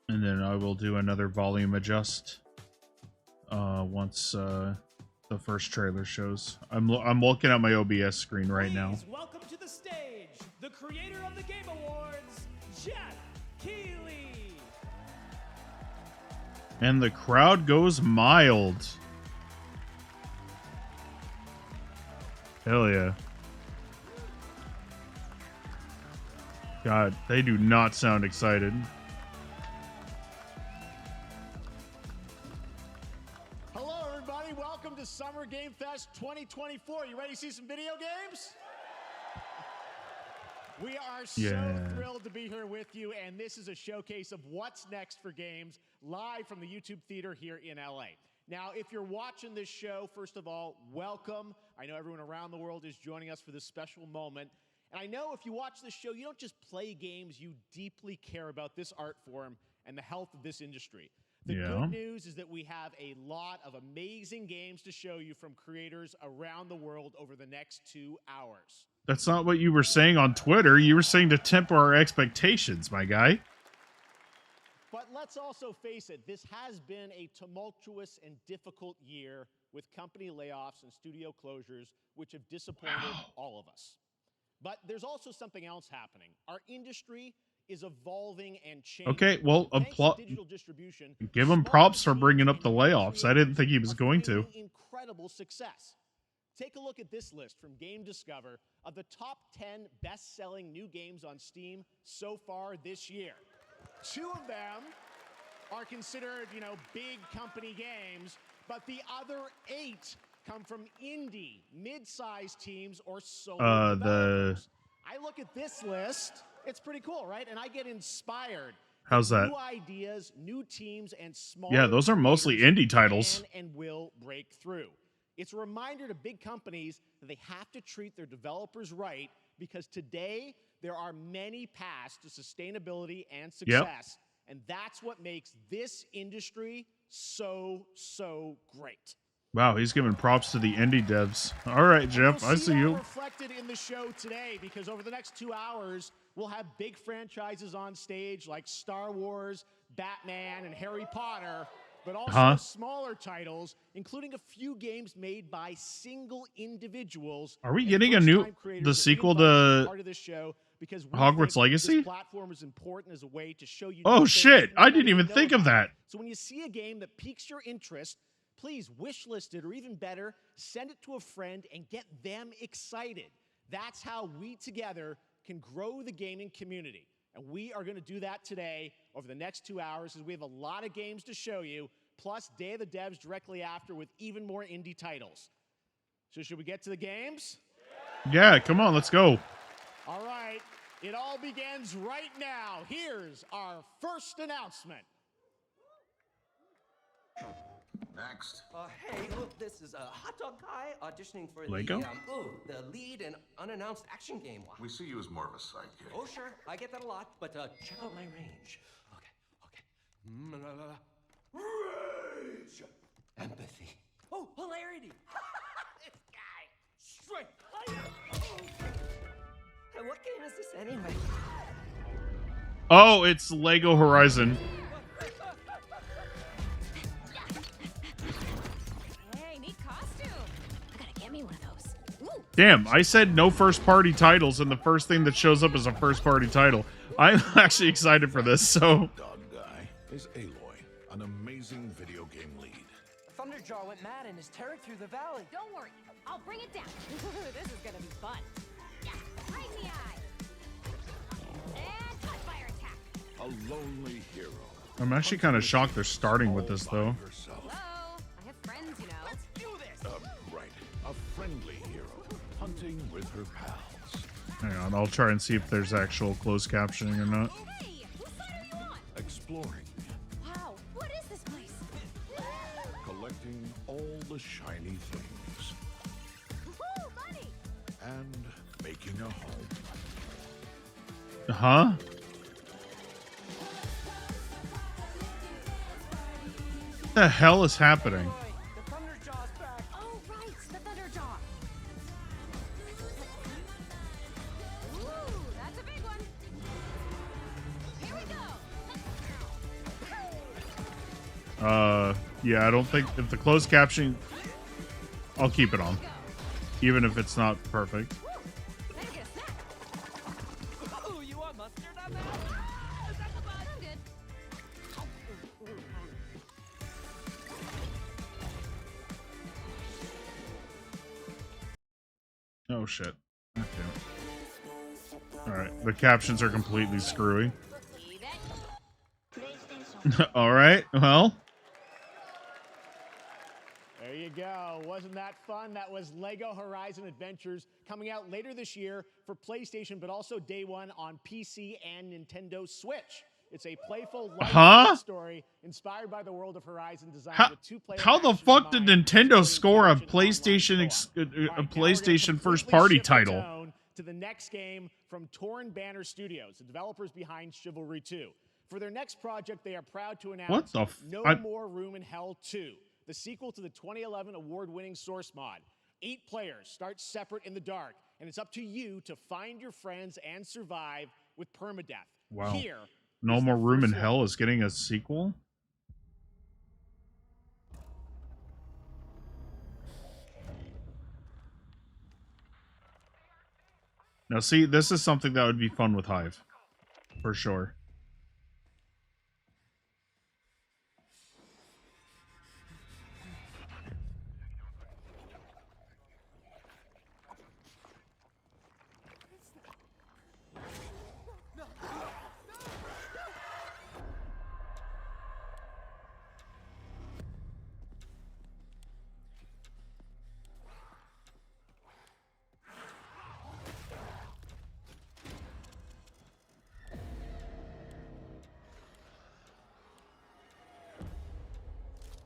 And then I will do another volume adjust once the first trailer shows. I'm looking at my OBS screen right now. Please welcome to the stage the creator of the Game Awards, Jeff Keighley. And the crowd goes mild. Hell yeah. God, they do not sound excited. Hello, everybody. Welcome to Summer Game Fest 2024. You ready to see some video games? We are so thrilled to be here with you, and this is a showcase of what's next for games live from the YouTube Theater here in LA. Now, if you're watching this show, first of all, welcome. I know everyone around the world is joining us for this special moment. And I know if you watch this show, you don't just play games, you deeply care about this art form and the health of this industry. The good news is that we have a lot of amazing games to show you from creators around the world over the next 2 hours. That's not what you were saying on Twitter. You were saying to temper our expectations, my guy. But let's also face it, this has been a tumultuous and difficult year with company layoffs and studio closures, which have disappointed all of us. But there's also something else happening. Our industry is evolving and changing. Okay, well, digital distribution, give him props for bringing up the layoffs. I didn't think he was going to. Incredible success. Take a look at this list from Game Discover of the top 10 best-selling new games on Steam so far this year. 2 of them are considered, big company games, but the other 8 come from indie, mid-sized teams or solo developers. I look at this list, it's pretty cool, right? And I get inspired. How's that? New ideas, new teams, and small. Yeah, those are mostly indie titles. And will break through. It's a reminder to big companies that they have to treat their developers right, because today there are many paths to sustainability and success. And that's what makes this industry so great. Wow, he's giving props to the indie devs. All right, Jeff, I see you. Reflected in the show today, because over the next 2 hours, we'll have big franchises on stage like Star Wars, Batman, and Harry Potter, but also smaller titles, including a few games made by single individuals. Are we getting the sequel to Hogwarts Legacy? This platform is important as a way to show you. Oh shit! I didn't even think of that. So when you see a game that piques your interest, please wish list it, or even better, send it to a friend and get them excited. That's how we together can grow the gaming community. And we are going to do that today over the next 2 hours, as we have a lot of games to show you, plus Day of the Devs directly after with even more indie titles. So should we get to the games? Yeah, come on, let's go. All right, it all begins right now. Here's our first announcement. Next. Hey, look, this is a hot dog guy auditioning for Lego? the lead and unannounced action game. We see you as more of a sidekick. Oh, sure, I get that a lot, but check out my range. Okay. Rage! Empathy. Oh, hilarity! This guy! Strength! Hey, what game is this anyway? Oh, it's Lego Horizon. Damn, I said no first-party titles, and the first thing that shows up is a first-party title. I'm actually excited for this, so... Dog guy is Aloy, an amazing video game lead. Thunderjaw went mad and is tearing through the valley. Don't worry, I'll bring it down. This is gonna be fun. Yeah, right in the eye. And cut fire attack. A lonely hero. I'm actually kind of shocked they're starting with this, though. Hello, I have friends, you know. Let's do this! Right. A friendly hero, hunting with her pals. Hang on, I'll try and see if there's actual closed captioning or not. Hey, whose side are you on? Exploring. Wow, what is this place? Collecting all the shiny things. Woohoo, money! And making a home. Huh? What the hell is happening? The Thunderjaw's back. Oh, right, the Thunderjaw. Ooh, that's a big one. Here we go. Yeah, I don't think if the closed captioning, I'll keep it on, even if it's not perfect. Better get a snack. Oh, you want mustard on that? I'm good. Oh shit. Okay. All right, the captions are completely screwy. Leave it. All right, well, There you go. Wasn't that fun? That was Lego Horizon Adventures coming out later this year for PlayStation, but also day one on PC and Nintendo Switch. It's a playful life story inspired by the world of Horizon, designed with two-player how the action in fuck did mind, Nintendo supporting score a engaging online PlayStation co-op. a All right, now we're gonna PlayStation first completely party shift the title? tone to the next game from Torn Banner Studios, the developers behind Chivalry 2. For their next project, they are proud to announce What the f- No I- More Room in Hell 2, the sequel to the 2011 award-winning Source mod. 8 players start separate in the dark, and it's up to you to find your friends and survive with permadeath. Wow. Here, No is the More Room in first Hell look. is getting a sequel? Now see, this is something that would be fun with Hive. For sure.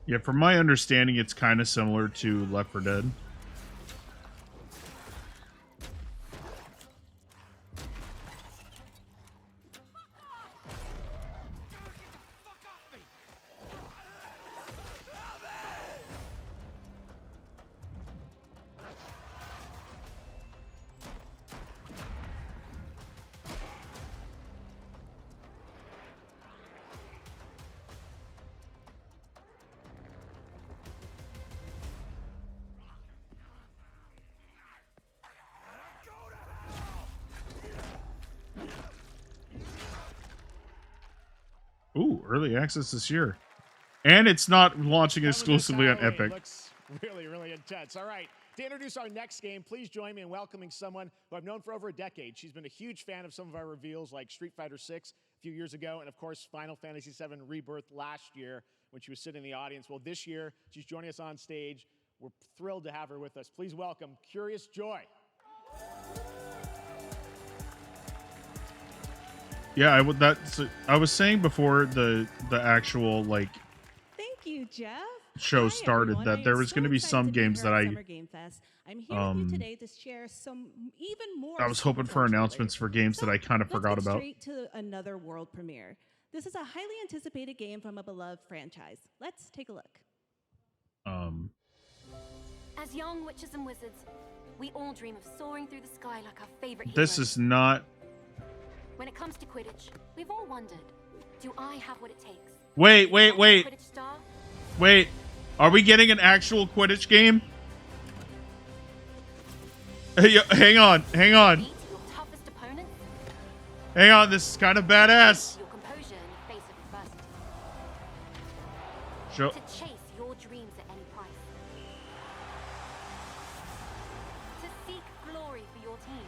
Yeah, from my understanding, it's kind of similar to Left 4 Dead. Ooh, early access this year. And it's not launching exclusively on Halloween Epic. looks really, really intense. All right, to introduce our next game, please join me in welcoming someone who I've known for over a decade. She's been a huge fan of some of our reveals like Street Fighter 6 a few years ago, and of course, Final Fantasy 7 Rebirth last year when she was sitting in the audience. Well, this year, she's joining us on stage. We're thrilled to have her with us. Please welcome Curious Joy. Yeah, I was saying before the actual like Thank you, Jeff. show Hi, started everyone. that I there am was so going to be excited some to be games here that at I Summer Game Fest. I'm here with you today to share some even more. I was hoping for announcements for games that I kind of forgot Let's get about. straight to another world premiere. This is a highly anticipated game from a beloved franchise. Let's take a look. As young witches and wizards, we all dream of soaring through the sky like our favorite This heroes. is not. When it comes to Quidditch, we've all wondered, do I have what it takes? Wait. Quidditch star? Wait. Are we getting an actual Quidditch game? Hey, hang on. Beat your toughest opponents? Hang on. This is kind of badass. Your composure in the face of adversity. Show. To chase your dreams at any price. To seek glory for your team.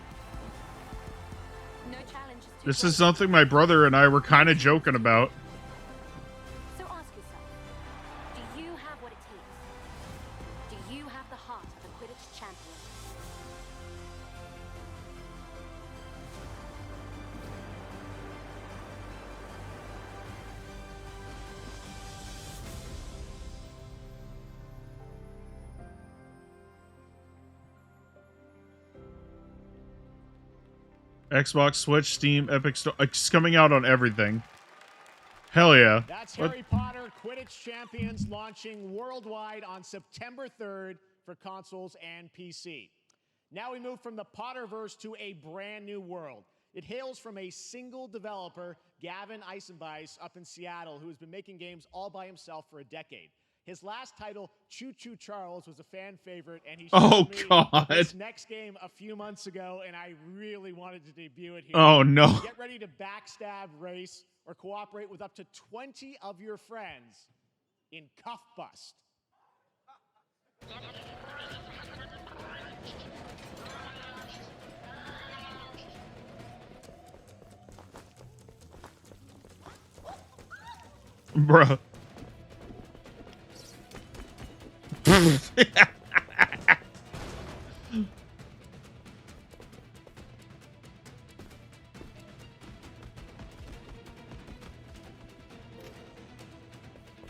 No challenge is too This great. is something my brother and I were kind of joking about. So ask yourself, do you have what it takes? Do you have the heart of a Quidditch champion? Xbox, Switch, Steam, Epic Store. It's coming out on everything. Hell yeah. That's What- Harry Potter Quidditch Champions launching worldwide on September 3rd for consoles and PC. Now we move from the Potterverse to a brand new world. It hails from a single developer, Gavin Eisenbeis, up in Seattle, who has been making games all by himself for a decade. His last title, Choo Choo Charles, was a fan favorite, and he showed me God. this next game a few months ago, and I really wanted to debut it here. Oh, no. Get ready to backstab, race, or cooperate with up to 20 of your friends in Cuff Bust. Bruh.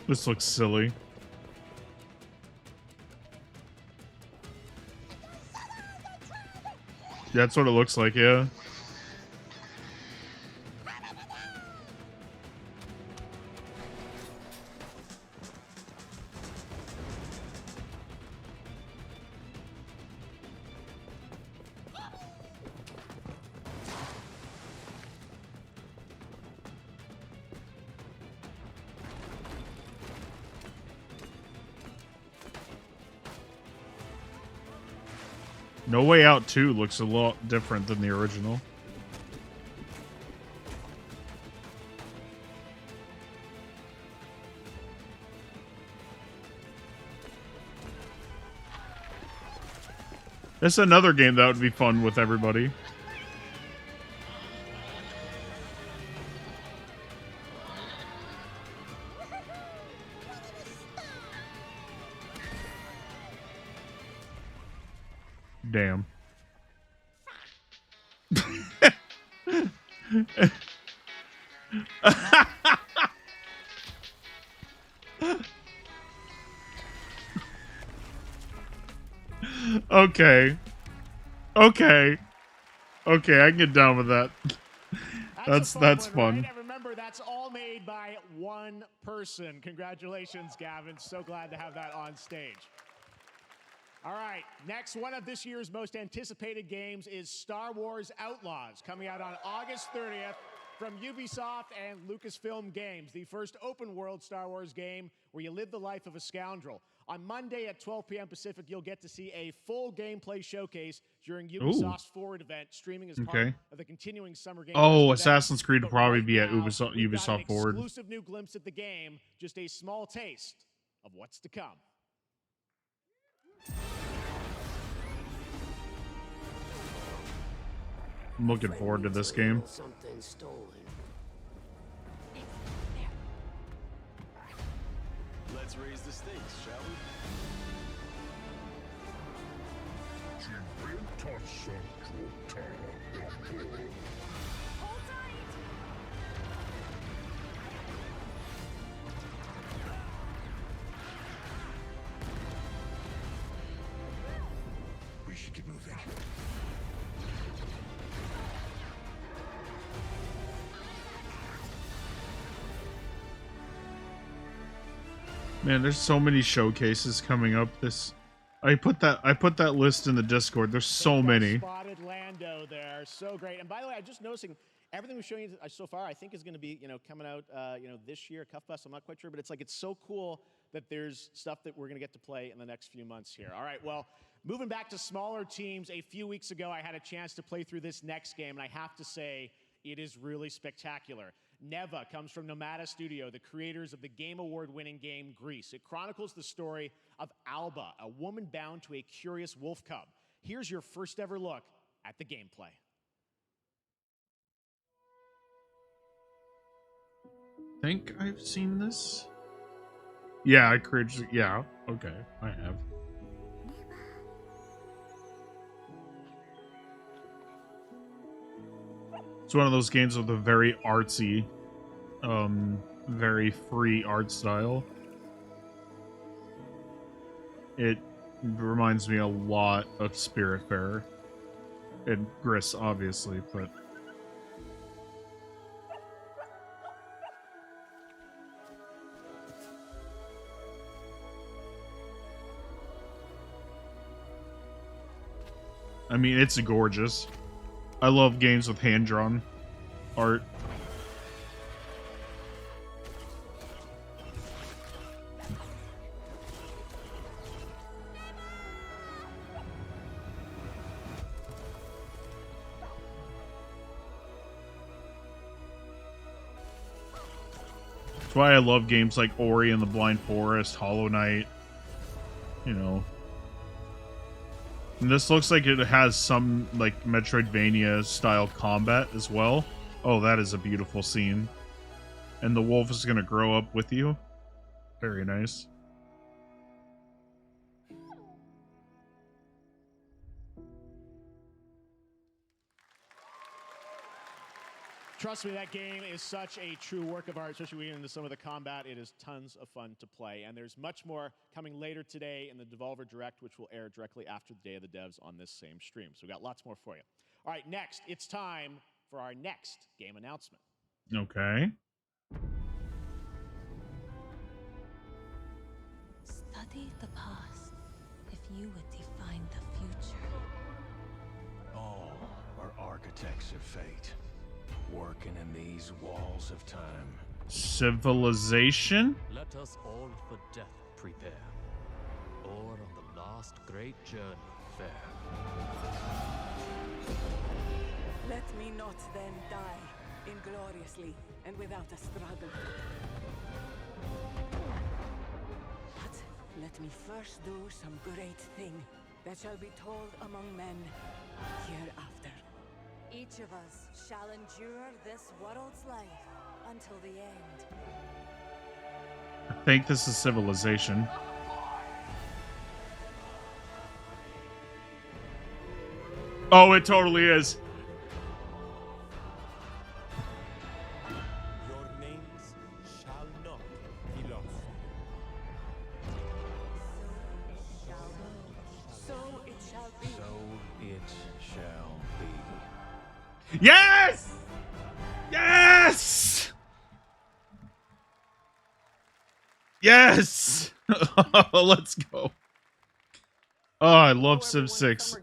This looks silly. That's what it looks like, yeah. No Way Out 2 looks a lot different than the original. That's another game that would be fun with everybody. Damn. Okay. Okay. Okay, I can get down with that. That's one, fun. Right? And remember, that's all made by one person. Congratulations, Gavin. So glad to have that on stage. All right, next one of this year's most anticipated games is Star Wars Outlaws, coming out on August 30th from Ubisoft and Lucasfilm Games, the first open-world Star Wars game where you live the life of a scoundrel. On Monday at 12 p.m. Pacific, you'll get to see a full gameplay showcase during Ubisoft's Forward event, streaming as part of the continuing Summer Game Fest event. Assassin's Creed will probably be at now, Ubisoft Forward. Exclusive new glimpse at the game, just a small taste of what's to come. I'm looking forward to this game. Something stolen. Let's raise the stakes, shall we? Hold tight. We should get moving. Man, there's so many showcases coming up. I put that list in the Discord. There's so many. Spotted Lando there, so great. And by the way, I'm just noticing everything we've shown you so far, I think is going to be, coming out, this year. Cuff Bust, I'm not quite sure, but it's so cool that there's stuff that we're going to get to play in the next few months here. All right, well, moving back to smaller teams, a few weeks ago, I had a chance to play through this next game, and I have to say, it is really spectacular. Neva comes from Nomada Studio, the creators of the Game Award-winning game Grease. It chronicles the story of Alba, a woman bound to a curious wolf cub. Here's your first ever look at the gameplay. Think I've seen this? Yeah, I created. Yeah, okay, I have. It's one of those games with a very artsy, very free art style. It reminds me a lot of Spiritfarer. And Gris, obviously, but... I mean, it's gorgeous. I love games with hand-drawn art. That's why I love games like Ori and the Blind Forest, Hollow Knight, you know. And this looks like it has some, like, Metroidvania-style combat as well. Oh, that is a beautiful scene. And the wolf is going to grow up with you. Very nice. Trust me, that game is such a true work of art, especially when we get into some of the combat. It is tons of fun to play. And there's much more coming later today in the Devolver Direct, which will air directly after the Day of the Devs on this same stream. So we've got lots more for you. All right, next, it's time for our next game announcement. Okay. Study the past if you would define the future. All are architects of fate, working in these walls of time. Civilization? Let us all for death prepare, or on the last great journey fare. Let me not then die ingloriously and without a struggle. But let me first do some great thing that shall be told among men hereafter. Each of us shall endure this world's life until the end. I think this is Civilization. Oh, it totally is. Your names shall not be lost. So it shall be. So it shall be. Yes! Yes! Yes! Let's go. Oh, I love Civ 6.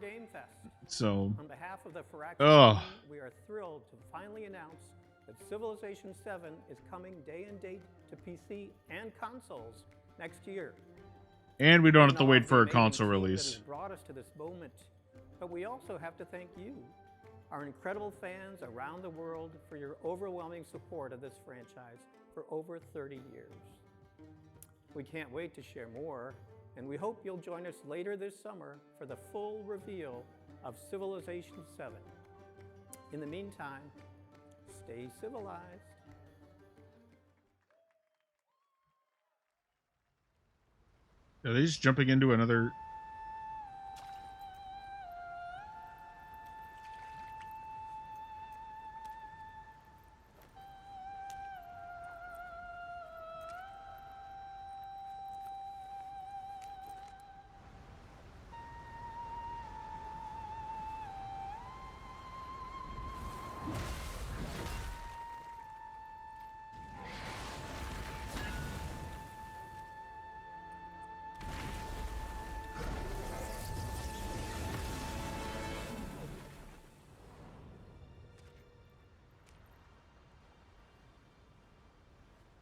So, on behalf of the Firaxis oh. team, we are thrilled to finally announce that Civilization 7 is coming day and date to PC and consoles next year. And we don't have to wait for a Amazing console team that release. has brought us to this moment, but we also have to thank you, our incredible fans around the world, for your overwhelming support of this franchise for over 30 years. We can't wait to share more, and we hope you'll join us later this summer for the full reveal of Civilization 7. In the meantime, stay civilized. Are they just jumping into another...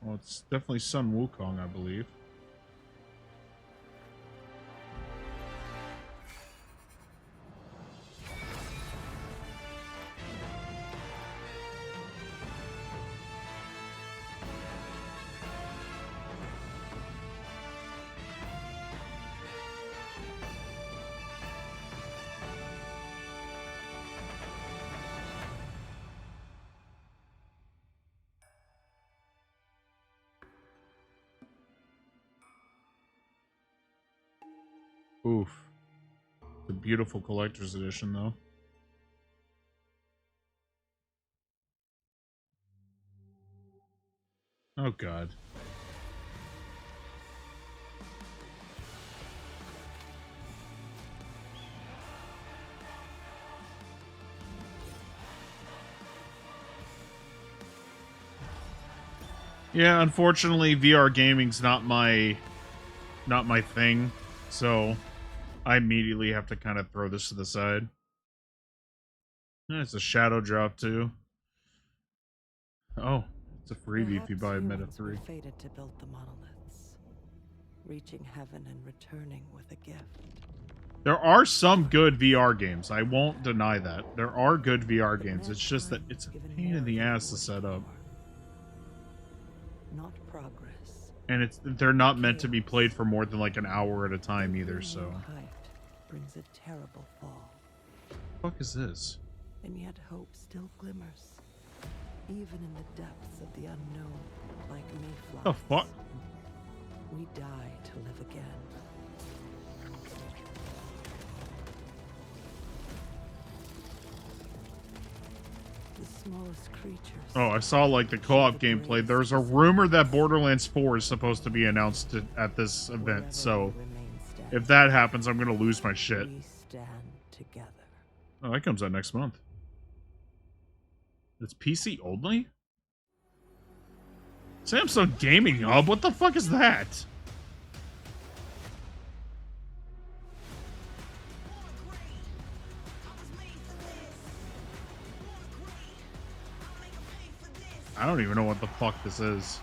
Well, it's definitely Sun Wukong, I believe. Oof. The beautiful collector's edition, though. Oh, God. Yeah, unfortunately, VR gaming's not my thing, so I immediately have to kind of throw this to the side. It's a shadow drop too. Oh, it's a freebie if you buy Meta 3. Were fated to build the monoliths, reaching heaven and returning with a gift. There are some good VR games. I won't deny that. There are good VR games. It's just that it's a pain in the ass to set up. Not progress. And they're not meant to be played for more than like an hour at a time either, so. Height brings a terrible fall. What the fuck is this? And yet hope still glimmers. Even in the depths of the unknown, like mayflies. The fuck? We die to live again. The smallest creatures. Oh, I saw like the co-op gameplay. There's a rumor that Borderlands 4 is supposed to be announced at this event, so if that happens, I'm gonna lose my shit. We stand together. Oh, that comes out next month. It's PC only? Samsung Gaming Hub? What the fuck is that? I don't even know what the fuck this is.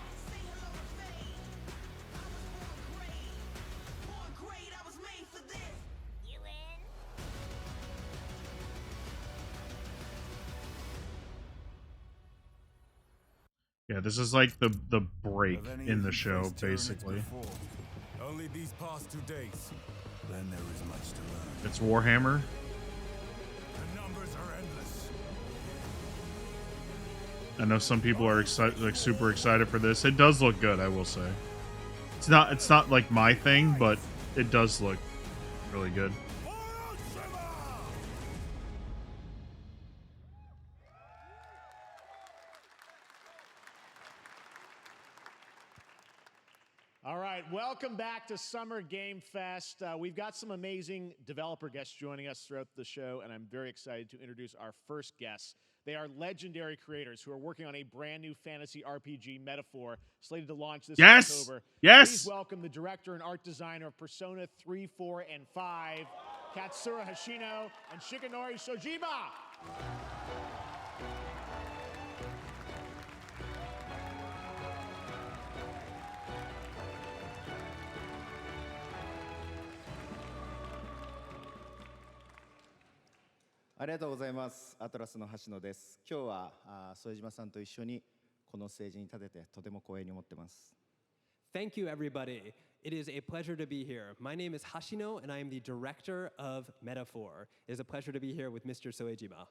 Yeah, this is like the break in the show, basically. Only these past 2 days. Then there is much to learn. It's Warhammer. The numbers are endless. I know some people are excited, like super excited for this. It does look good, I will say. It's not like my thing, but it does look really good. All right, welcome back to Summer Game Fest. We've got some amazing developer guests joining us throughout the show, and I'm very excited to introduce our first guests. They are legendary creators who are working on a brand new fantasy RPG, Metaphor, slated to launch this October. Yes! Please welcome the director and art designer of Persona 3, 4, and 5, Katsura Hoshino and Shikanori Shojima. ありがとうございます。アトラスの橋野です。今日は副島さんと一緒にこのステージに立ててとても光栄に思ってます。Thank you, everybody. It is a pleasure to be here. My name is Hashino, and I am the director of Metaphor. It is a pleasure to be here with Mr. Soejima.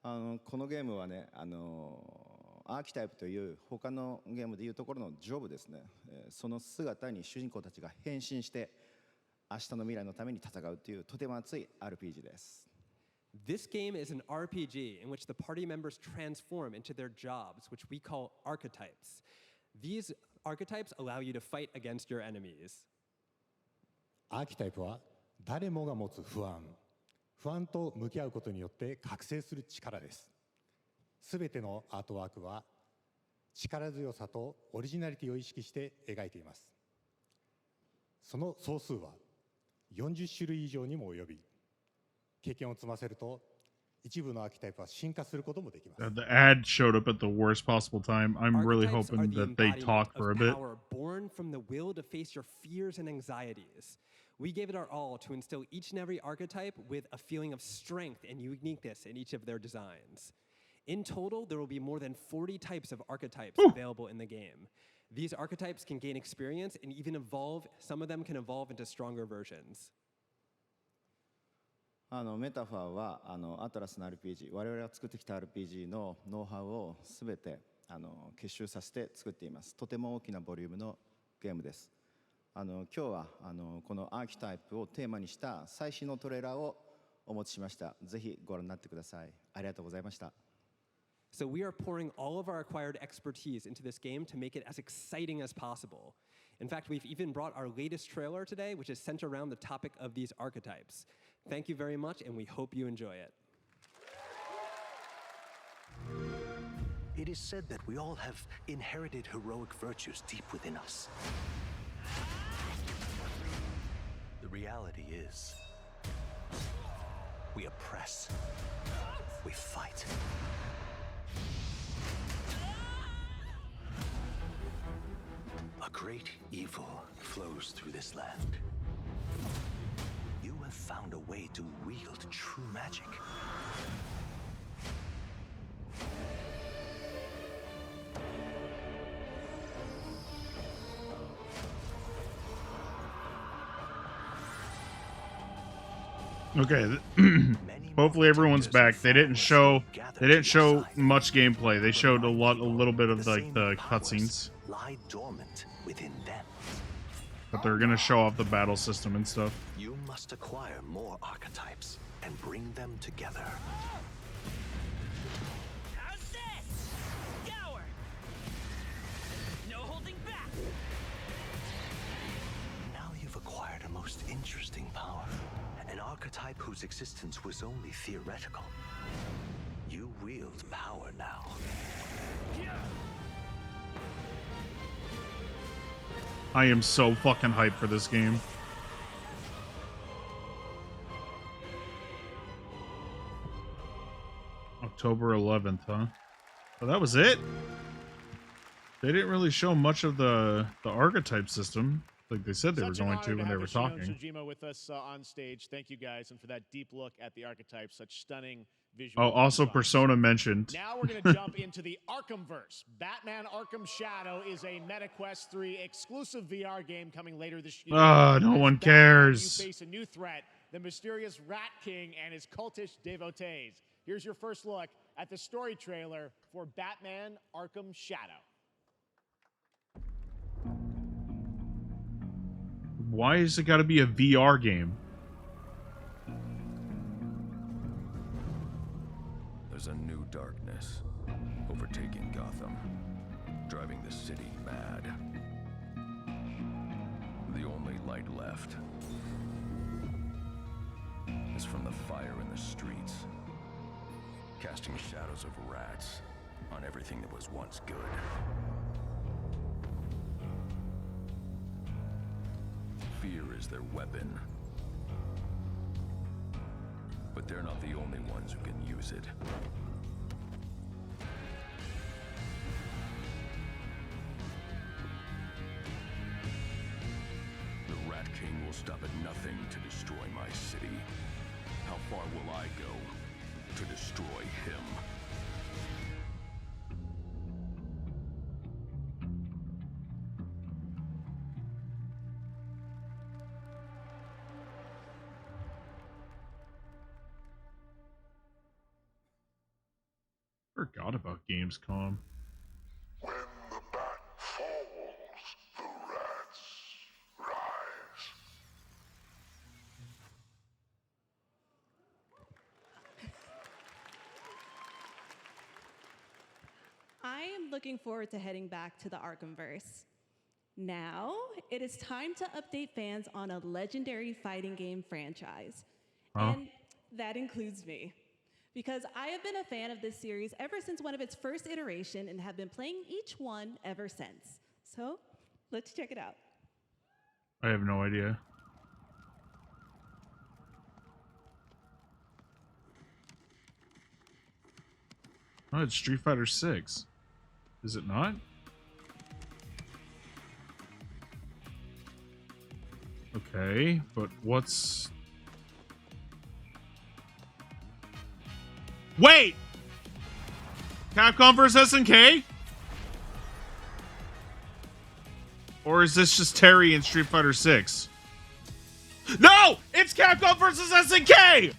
このゲームはね、アーキタイプという他のゲームでいうところのジョブですね。その姿に主人公たちが変身して明日の未来のために戦うというとても熱い RPG です。This game is an RPG in which the party members transform into their jobs, which we call archetypes. These archetypes allow you to fight against your enemies. アーキタイプは誰もが持つ不安と向き合うことによって覚醒する力です。すべてのアートワークは力強さとオリジナリティを意識して描いています。その総数は40種類以上にも及び、経験を積ませると一部のアーキタイプは進化することもできます。The ad showed up at the worst possible time. I'm really hoping that they talk for a bit. Born from the will to face your fears and anxieties. We gave it our all to instill each and every archetype with a feeling of strength and uniqueness in each of their designs. In total, there will be more than 40 types of archetypes available in the game. These archetypes can gain experience and even evolve. Some of them can evolve into stronger versions. メタファーはアトラスの RPG、我々が作ってきた RPG のノウハウをすべて結集させて作っています。とても大きなボリュームのゲームです。今日はこのアーキタイプをテーマにした最新のトレーラーをお持ちしました。ぜひご覧になってください。ありがとうございました。So we are pouring all of our acquired expertise into this game to make it as exciting as possible. In fact, we've even brought our latest trailer today, which is centered around the topic of these archetypes. Thank you very much, and we hope you enjoy it. It is said that we all have inherited heroic virtues deep within us. The reality is, We oppress. We fight. A great evil flows through this land. You have found a way to wield true magic. Okay, hopefully everyone's back. They didn't show much gameplay. They showed a little bit of like the cutscenes. Lie dormant within them. But they're gonna show off the battle system and stuff. You must acquire more archetypes and bring them together. How's this? Gower! No holding back! Now you've acquired a most interesting power. An archetype whose existence was only theoretical. You wield power now. I am so fucking hyped for this game. October 11th, huh? Oh, that was it? They didn't really show much of the archetype system like they said they were going to when they were talking. Shojima with us on stage. Thank you guys, and for that deep look at the archetypes, such stunning visuals. Oh, also Persona mentioned. Now we're going to jump into the Arkhamverse. Batman Arkham Shadow is a MetaQuest 3 exclusive VR game coming later this year. No one cares. You face a new threat, the mysterious Rat King and his cultish devotees. Here's your first look at the story trailer for Batman Arkham Shadow. Why has it got to be a VR game? There's a new darkness overtaking Gotham, driving the city mad. The only light left is from the fire in the streets, casting shadows of rats on everything that was once good. Fear is their weapon. But they're not the only ones who can use it. The Rat King will stop at nothing to destroy my city. How far will I go to destroy him? Forgot about Gamescom. When the bat falls, the rats rise. I am looking forward to heading back to the Arkhamverse. Now, it is time to update fans on a legendary fighting game franchise. Huh? And that includes me. Because I have been a fan of this series ever since one of its first iteration and have been playing each one ever since. So, let's check it out. I have no idea. Oh, it's Street Fighter 6. Is it not? Okay, but what's... Wait! Capcom vs. SNK? Or is this just Terry in Street Fighter 6? No! It's Capcom vs. SNK!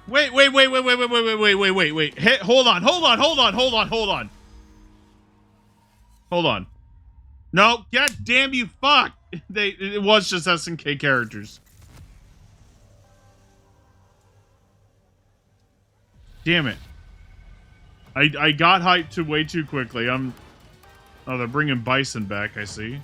Wait. Hey, hold on. No, god damn you, fuck! It was just SNK characters. Damn it. I got hyped way too quickly. Oh, they're bringing Bison back, I see.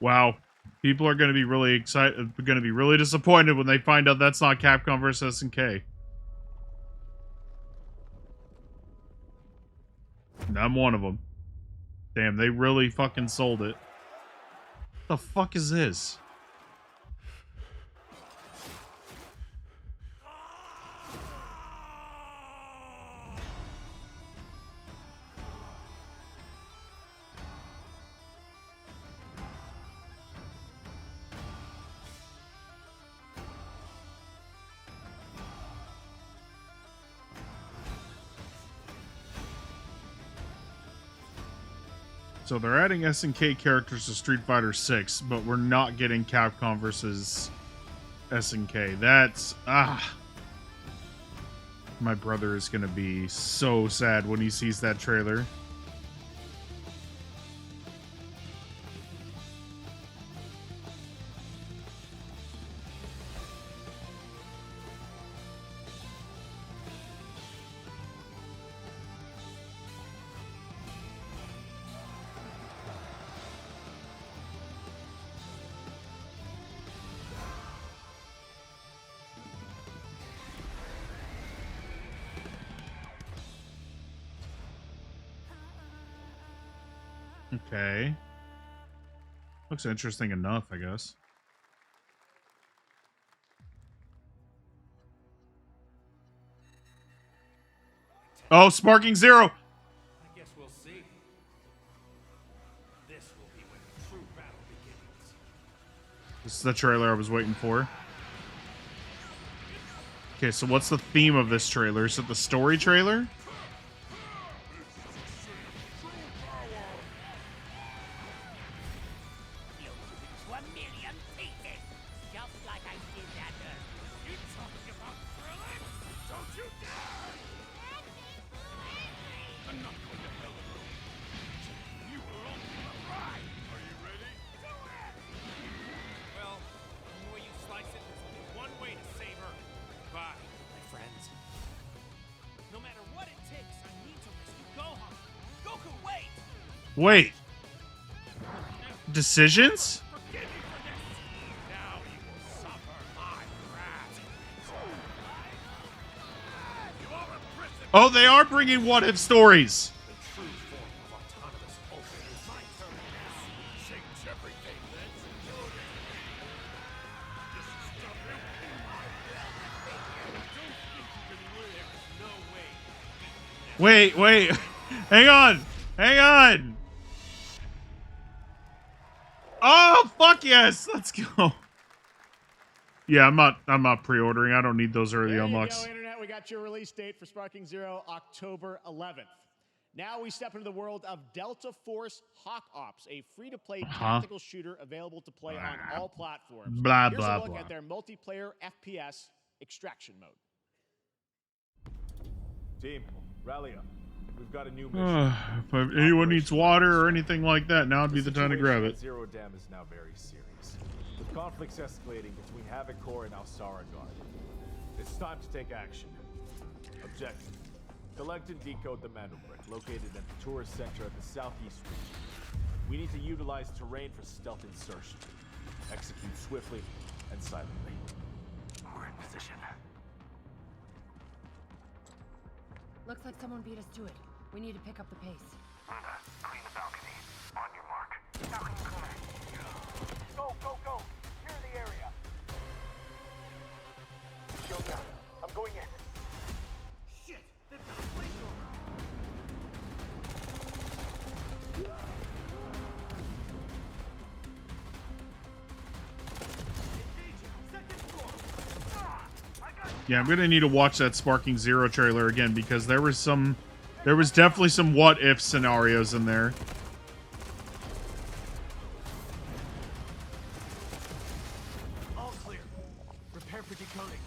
Wow. People are going to be really excited, going to be really disappointed when they find out that's not Capcom versus SNK. And I'm one of them. Damn, they really fucking sold it. What the fuck is this? So they're adding SNK characters to Street Fighter 6, but we're not getting Capcom versus SNK. That's my brother is gonna be so sad when he sees that trailer. Okay. Looks interesting enough, I guess. Oh, Sparking Zero! I guess we'll see. This will be when the true battle begins. This is the trailer I was waiting for. Okay, so what's the theme of this trailer? Is it the story trailer? Wait. Decisions? Oh, they are bringing what-if stories. Wait. Hang on. Oh, fuck yes. Let's go. Yeah, I'm not pre-ordering. I don't need those early unlocks. There you go, Internet. We got your release date for Sparking Zero, October 11th. Now we step into the world of Delta Force Hawk Ops, a free-to-play tactical shooter available to play on all platforms. Blah, Here's blah, a look blah. at their multiplayer FPS extraction mode. Team, rally up. We've got a new mission. If anyone needs water or anything like that, now would be the time to grab it. Zero Dam is now very serious, with conflicts escalating between Havoc Corps and Alsara Guard. It's time to take action. Objective: collect and decode the Mandelbrick, located at the tourist center of the southeast region. We need to utilize terrain for stealth insertion. Execute swiftly and silently. We're in position. Looks like someone beat us to it. We need to pick up the pace. Luna, clean the balcony. On your mark. Balcony clear. Go! Clear the area! Shield down. I'm going in. Shit! They've got a flamethrower! Yeah, I'm gonna need to watch that Sparking Zero trailer again because there was definitely some what-if scenarios in there. All clear. Prepare for decoding.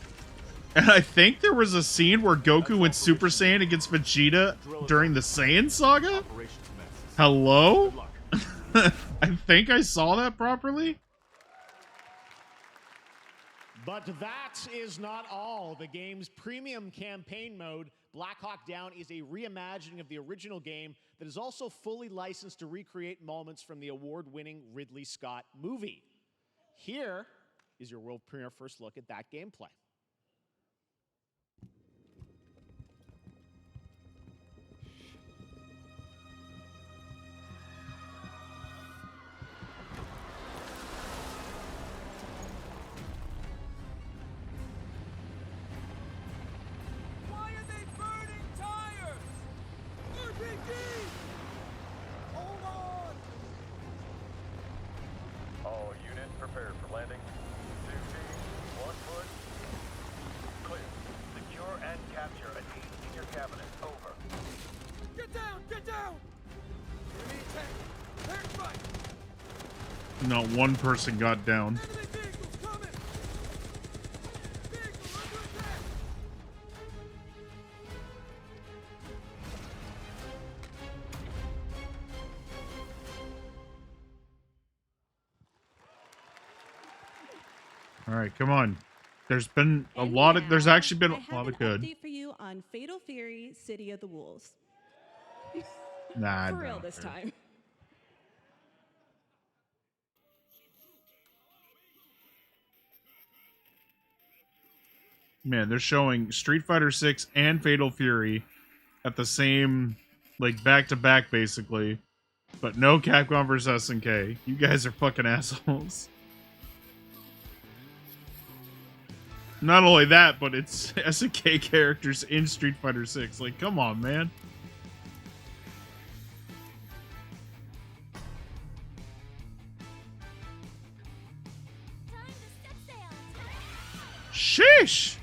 And I think there was a scene where Goku went Super Saiyan against Vegeta during the Saiyan Saga? Hello? I think I saw that properly. But that is not all. The game's premium campaign mode Black Hawk Down is a reimagining of the original game that is also fully licensed to recreate moments from the award-winning Ridley Scott movie. Here is your world premiere first look at that gameplay. Why are they burning tires? RPG! Hold on! All units prepared for landing. 2 teams, 1 foot. Clear. Secure and capture a team in your cabinet. Over. Get down! Get down! Enemy attack! Turn right! Not one person got down. Enemy vehicles coming! Vehicle under attack! All right, come on. There's been a lot of. There's actually been a lot of good. Update for you on Fatal Fury: City of the Wolves. Nah, For I real don't this care. time. Man, they're showing Street Fighter 6 and Fatal Fury at the same, like, back-to-back, basically. But no Capcom vs. SNK. You guys are fucking assholes. Not only that, but it's SNK characters in Street Fighter 6. Like, come on, man. Sheesh!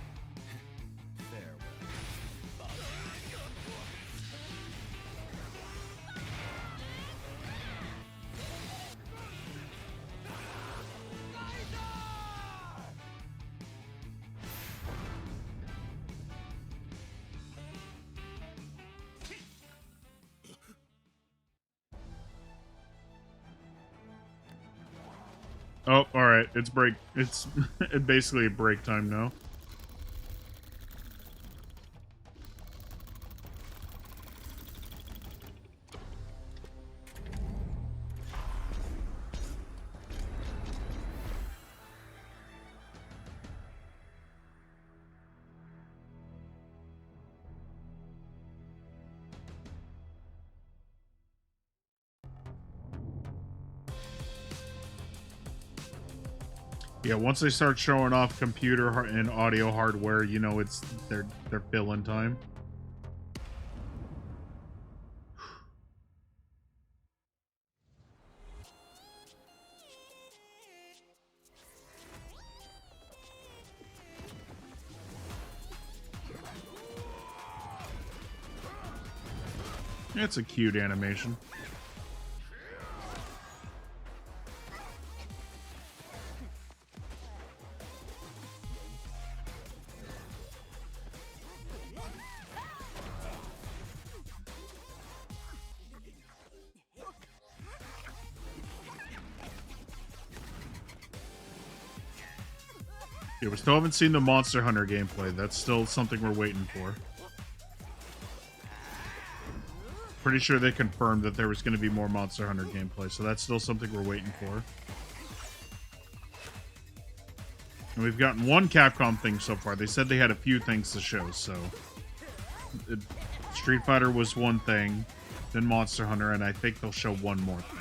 Oh, alright. It's break. It's basically break time now. Yeah, once they start showing off computer and audio hardware, you know it's they're filling time. It's a cute animation. Yeah, we still haven't seen the Monster Hunter gameplay. That's still something we're waiting for. Pretty sure they confirmed that there was going to be more Monster Hunter gameplay, so that's still something we're waiting for. And we've gotten one Capcom thing so far. They said they had a few things to show, so... Street Fighter was one thing, then Monster Hunter, and I think they'll show one more thing.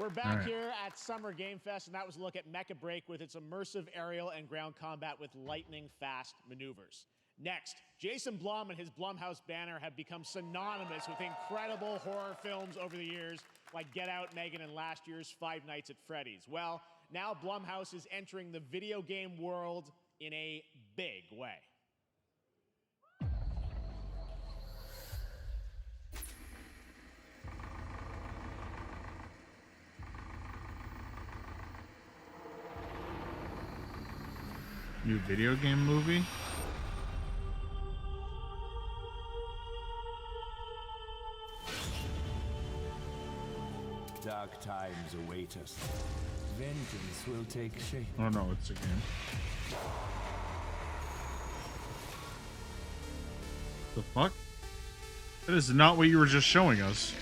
We're back All right. here at Summer Game Fest, and that was a look at Mecha Break with its immersive aerial and ground combat with lightning-fast maneuvers. Next, Jason Blum and his Blumhouse banner have become synonymous with incredible horror films over the years, like Get Out, Megan, and last year's Five Nights at Freddy's. Well, now Blumhouse is entering the video game world in a big way. New video game movie? Dark times await us. Vengeance will take shape. Oh no, it's a game. The fuck? That is not what you were just showing us.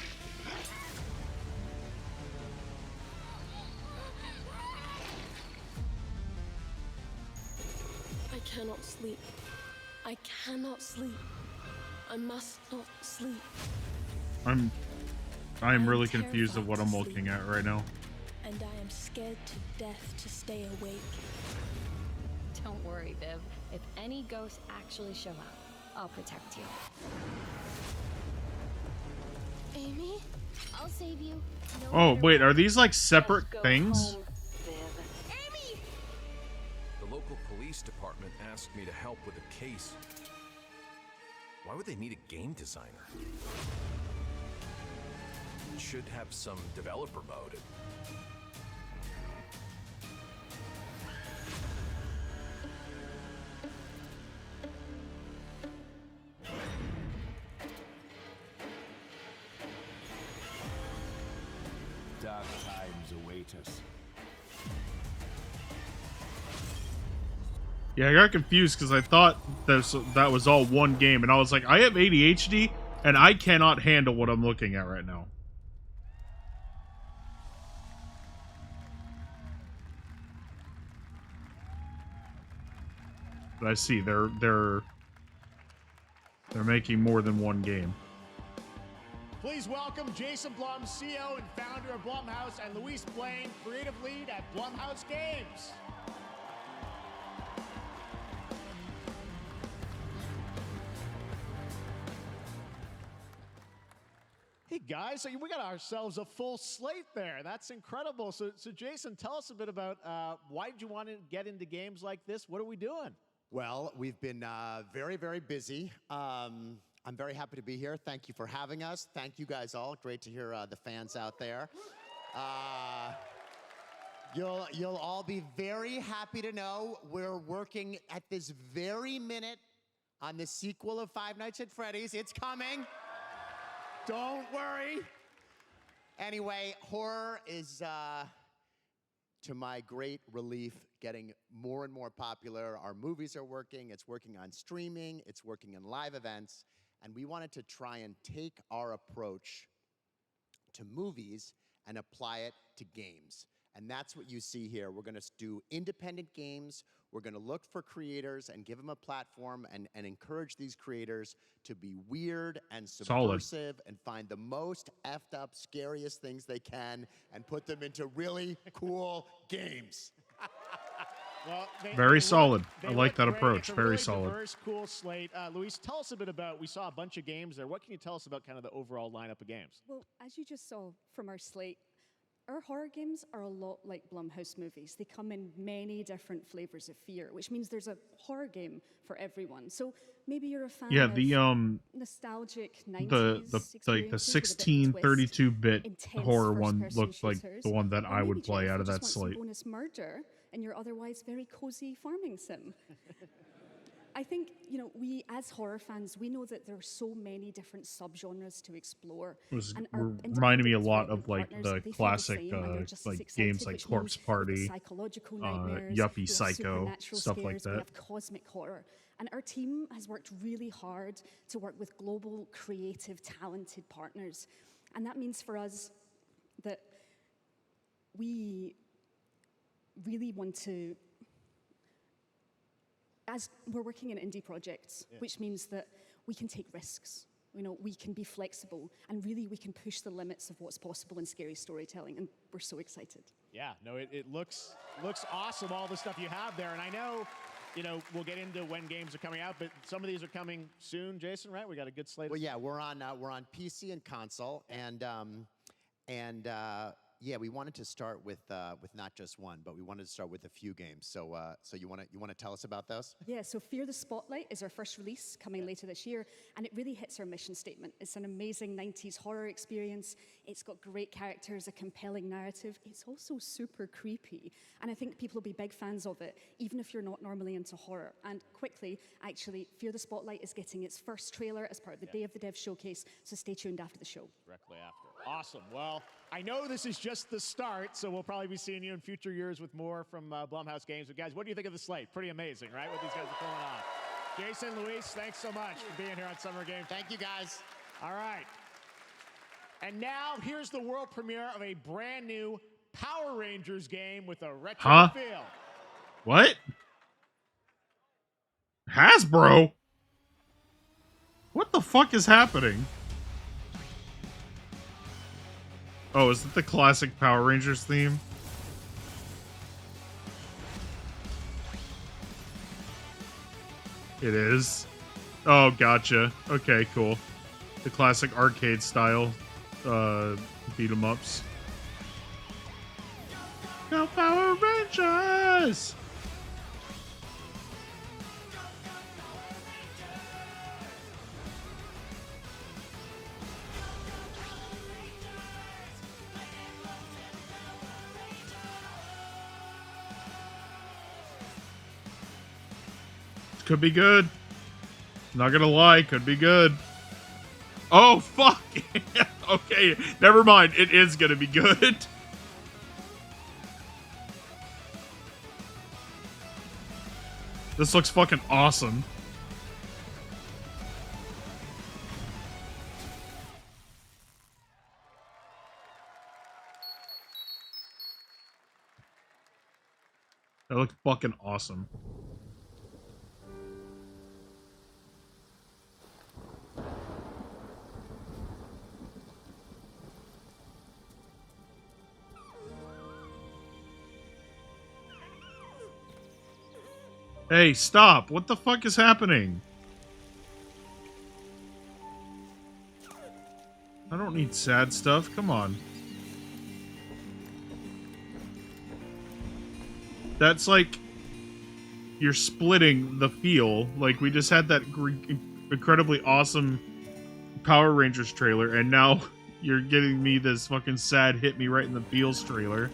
I cannot sleep. I cannot sleep. I must not sleep. I am really confused of what I'm looking at right now. And I am scared to death to stay awake. Don't worry, Viv. If any ghosts actually show up, I'll protect you. Amy? I'll save you. No Oh, matter wait, what. are these like separate Go things? home, Viv. Amy! The local police department asked me to help with a case. Why would they need a game designer? Should have some developer mode. Dark times await us. Yeah, I got confused because I thought that was all one game, and I was like, I have ADHD, and I cannot handle what I'm looking at right now. But I see they're making more than one game. Please welcome Jason Blum, CEO and founder of Blumhouse, and Luis Blaine, creative lead at Blumhouse Games. Hey guys, so we got ourselves a full slate there. That's incredible. So Jason, tell us a bit about why did you want to get into games like this? What are we doing? Well, we've been very, very busy. I'm very happy to be here. Thank you for having us. Thank you guys all. Great to hear the fans out there. You'll all be very happy to know we're working at this very minute on the sequel of Five Nights at Freddy's. It's coming. Don't worry. Anyway, horror is, to my great relief, getting more and more popular. Our movies are working. It's working on streaming. It's working in live events. And we wanted to try and take our approach to movies and apply it to games. And that's what you see here. We're going to do independent games. We're going to look for creators and give them a platform and encourage these creators to be weird and subversive and find the most effed up, scariest things they can and put them into really cool games. Well, Very solid. they I like look that great. approach. It's a Very really solid. Diverse, cool slate. Luis, tell us a bit about. We saw a bunch of games there. What can you tell us about kind of the overall lineup of games? Well, as you just saw from our slate, our horror games are a lot like Blumhouse movies. They come in many different flavors of fear, which means there's a horror game for everyone. So maybe you're a fan Yeah, the of nostalgic 90s like the experiences with a bit of a twist, 1632-bit intense horror one first-person looked like shooters, the one that or I would maybe, play Jeff, out you of just that want some slate. bonus murder in your otherwise very cozy farming sim. I think, we as horror fans, we know that there are so many different subgenres to explore. It was and our reminding me a independent lot of development like partners, the they feel classic same, and they're just as like excited, games like which Corpse means we have Party, psychological nightmares, Yuppie we have Psycho, supernatural stuff like scares, we that. have cosmic horror. And our team has worked really hard to work with global, creative, talented partners. And that means for us that we really want to, as we're working in indie projects, which means that we can take risks. we can be flexible, and really we can push the limits of what's possible in scary storytelling, and we're so excited. Yeah, no, it looks awesome, all the stuff you have there. And I know, we'll get into when games are coming out, but some of these are coming soon, Jason, right? We got a good slate. Well, yeah, we're on PC and console, and yeah, we wanted to start with not just one, but we wanted to start with a few games. So you want to tell us about those? Yeah, so Fear the Spotlight is our first release coming later this year, and it really hits our mission statement. It's an amazing 90s horror experience. It's got great characters, a compelling narrative. It's also super creepy, and I think people will be big fans of it, even if you're not normally into horror. And quickly, actually, Fear the Spotlight is getting its first trailer as part of the Day of the Dev showcase, so stay tuned after the show. Directly after. Awesome. Well, I know this is just the start, so we'll probably be seeing you in future years with more from Blumhouse Games. But guys, what do you think of the slate? Pretty amazing, right? What these guys are pulling off. Jason, Luis, thanks so much for being here on Summer Games. Thank you, guys. All right. And now here's the world premiere of a brand new Power Rangers game with a retro feel. What? Hasbro? What the fuck is happening? Oh, is it the classic Power Rangers theme? It is. Oh, gotcha. Okay, cool. The classic arcade style beat 'em ups. Go Power Rangers! Could be good. Not gonna lie, could be good. Oh, fuck! Okay, never mind. It is gonna be good. This looks fucking awesome. That looks fucking awesome. Hey, stop! What the fuck is happening? I don't need sad stuff. Come on. That's like you're splitting the feel. Like we just had that incredibly awesome Power Rangers trailer, and now you're giving me this fucking sad hit me right in the feels trailer.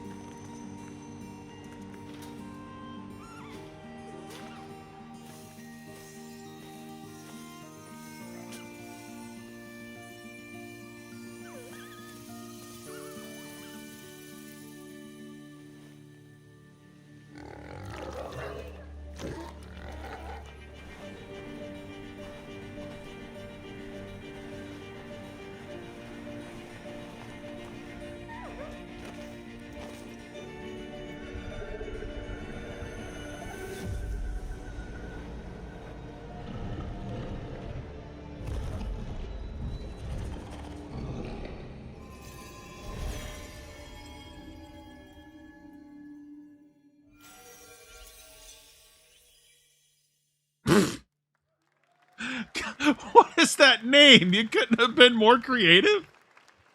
What is that name? You couldn't have been more creative?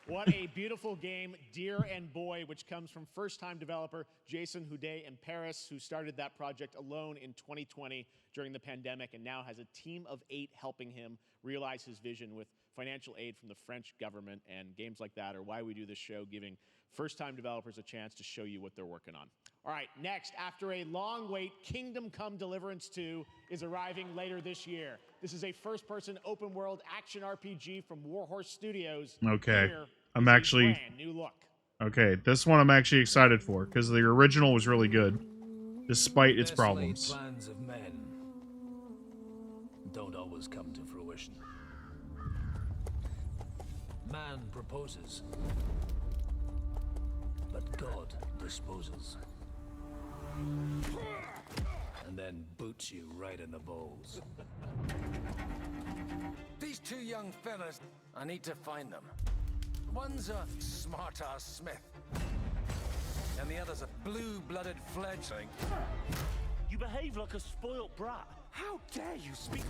What a beautiful game, Dear and Boy, which comes from first-time developer Jason Houdet in Paris, who started that project alone in 2020 during the pandemic and now has a team of 8 helping him realize his vision with financial aid from the French government. And games like that are why we do this show, giving first-time developers a chance to show you what they're working on. All right, next, after a long wait, Kingdom Come Deliverance 2 is arriving later this year. This is a first-person open-world action RPG from Warhorse Studios. Okay. Here I'm is a actually... brand new look. Okay, this one I'm actually excited for, because the original was really good, despite its Best problems. laid plans of men don't always come to fruition. Man proposes, but God disposes. And then boots you right in the balls. The These two young fellas, I need to find them. One's a smart-ass Smith, and the other's a blue-blooded fledgling. You behave like a spoilt brat. How dare you speak?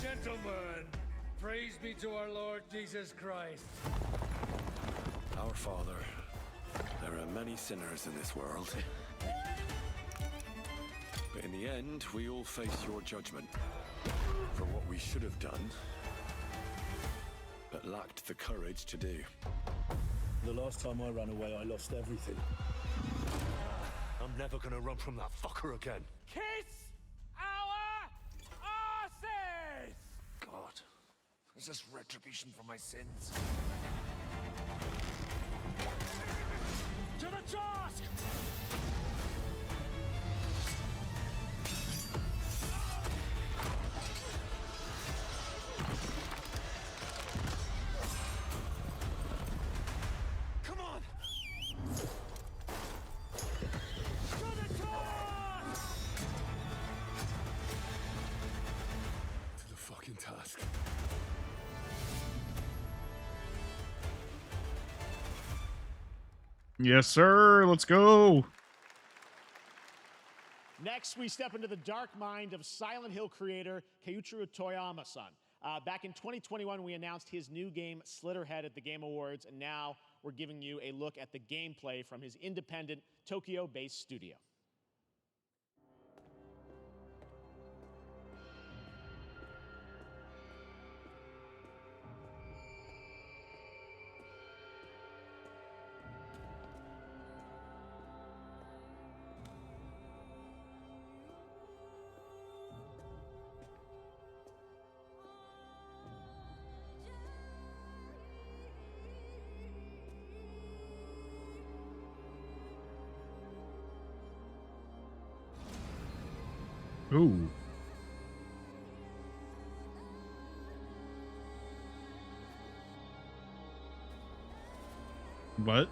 Gentlemen, praise be to our Lord Jesus Christ. Our Father, there are many sinners in this world. But in the end, we all face your judgment for what we should have done, but lacked the courage to do. The last time I ran away, I lost everything. I'm never gonna run from that fucker again. Kiss our asses! God, is this retribution for my sins? To the task! Come on! To the fucking task. Yes, sir. Let's go. Next, we step into the dark mind of Silent Hill creator Keiichiro Toyama-san. Back in 2021, we announced his new game, Slitterhead, at the Game Awards, and now we're giving you a look at the gameplay from his independent, Tokyo-based studio. Ooh. What?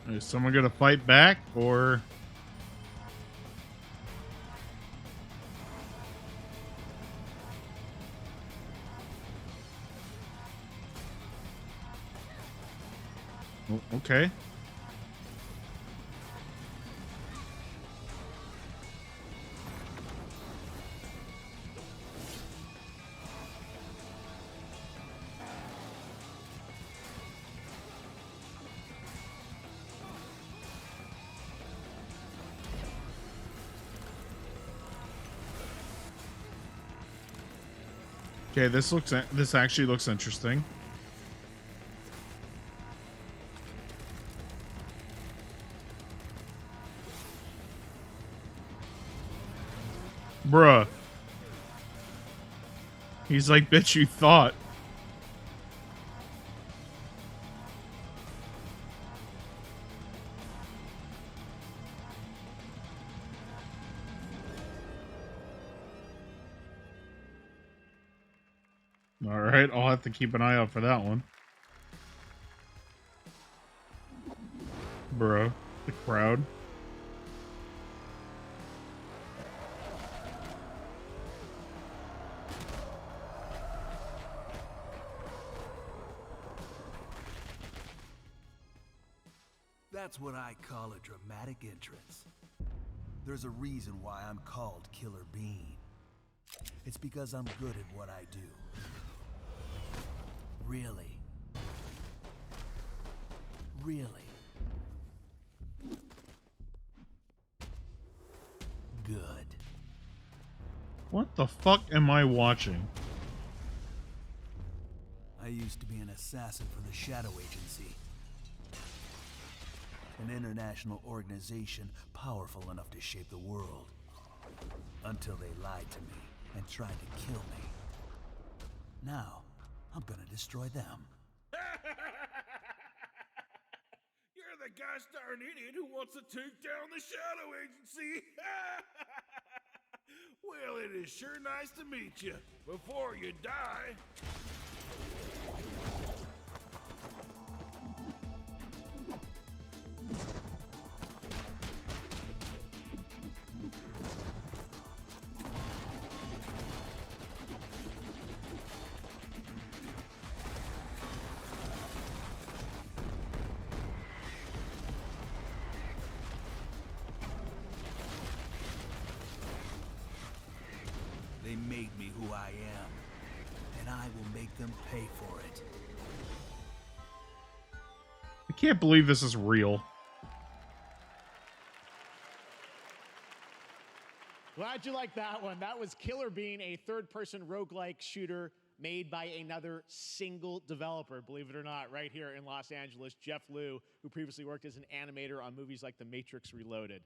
Is someone gonna fight back, or? Oh, okay. Okay, this actually looks interesting. Bruh. He's like, bitch, you thought. Alright, I'll have to keep an eye out for that one. Bro, the crowd. That's what I call a dramatic entrance. There's a reason why I'm called Killer Bean. It's because I'm good at what I do. Really. Really. Good. What the fuck am I watching? I used to be an assassin for the Shadow Agency. An international organization powerful enough to shape the world. Until they lied to me and tried to kill me. Now, I'm gonna destroy them. that gosh-darn idiot who wants to take down the Shadow Agency. Well, it is sure nice to meet you. Before you die. They made me who I am, and I will make them pay for it. I can't believe this is real. Glad you liked that one. That was Killer Bean, a third-person roguelike shooter made by another single developer, believe it or not, right here in Los Angeles, Jeff Liu, who previously worked as an animator on movies like The Matrix Reloaded.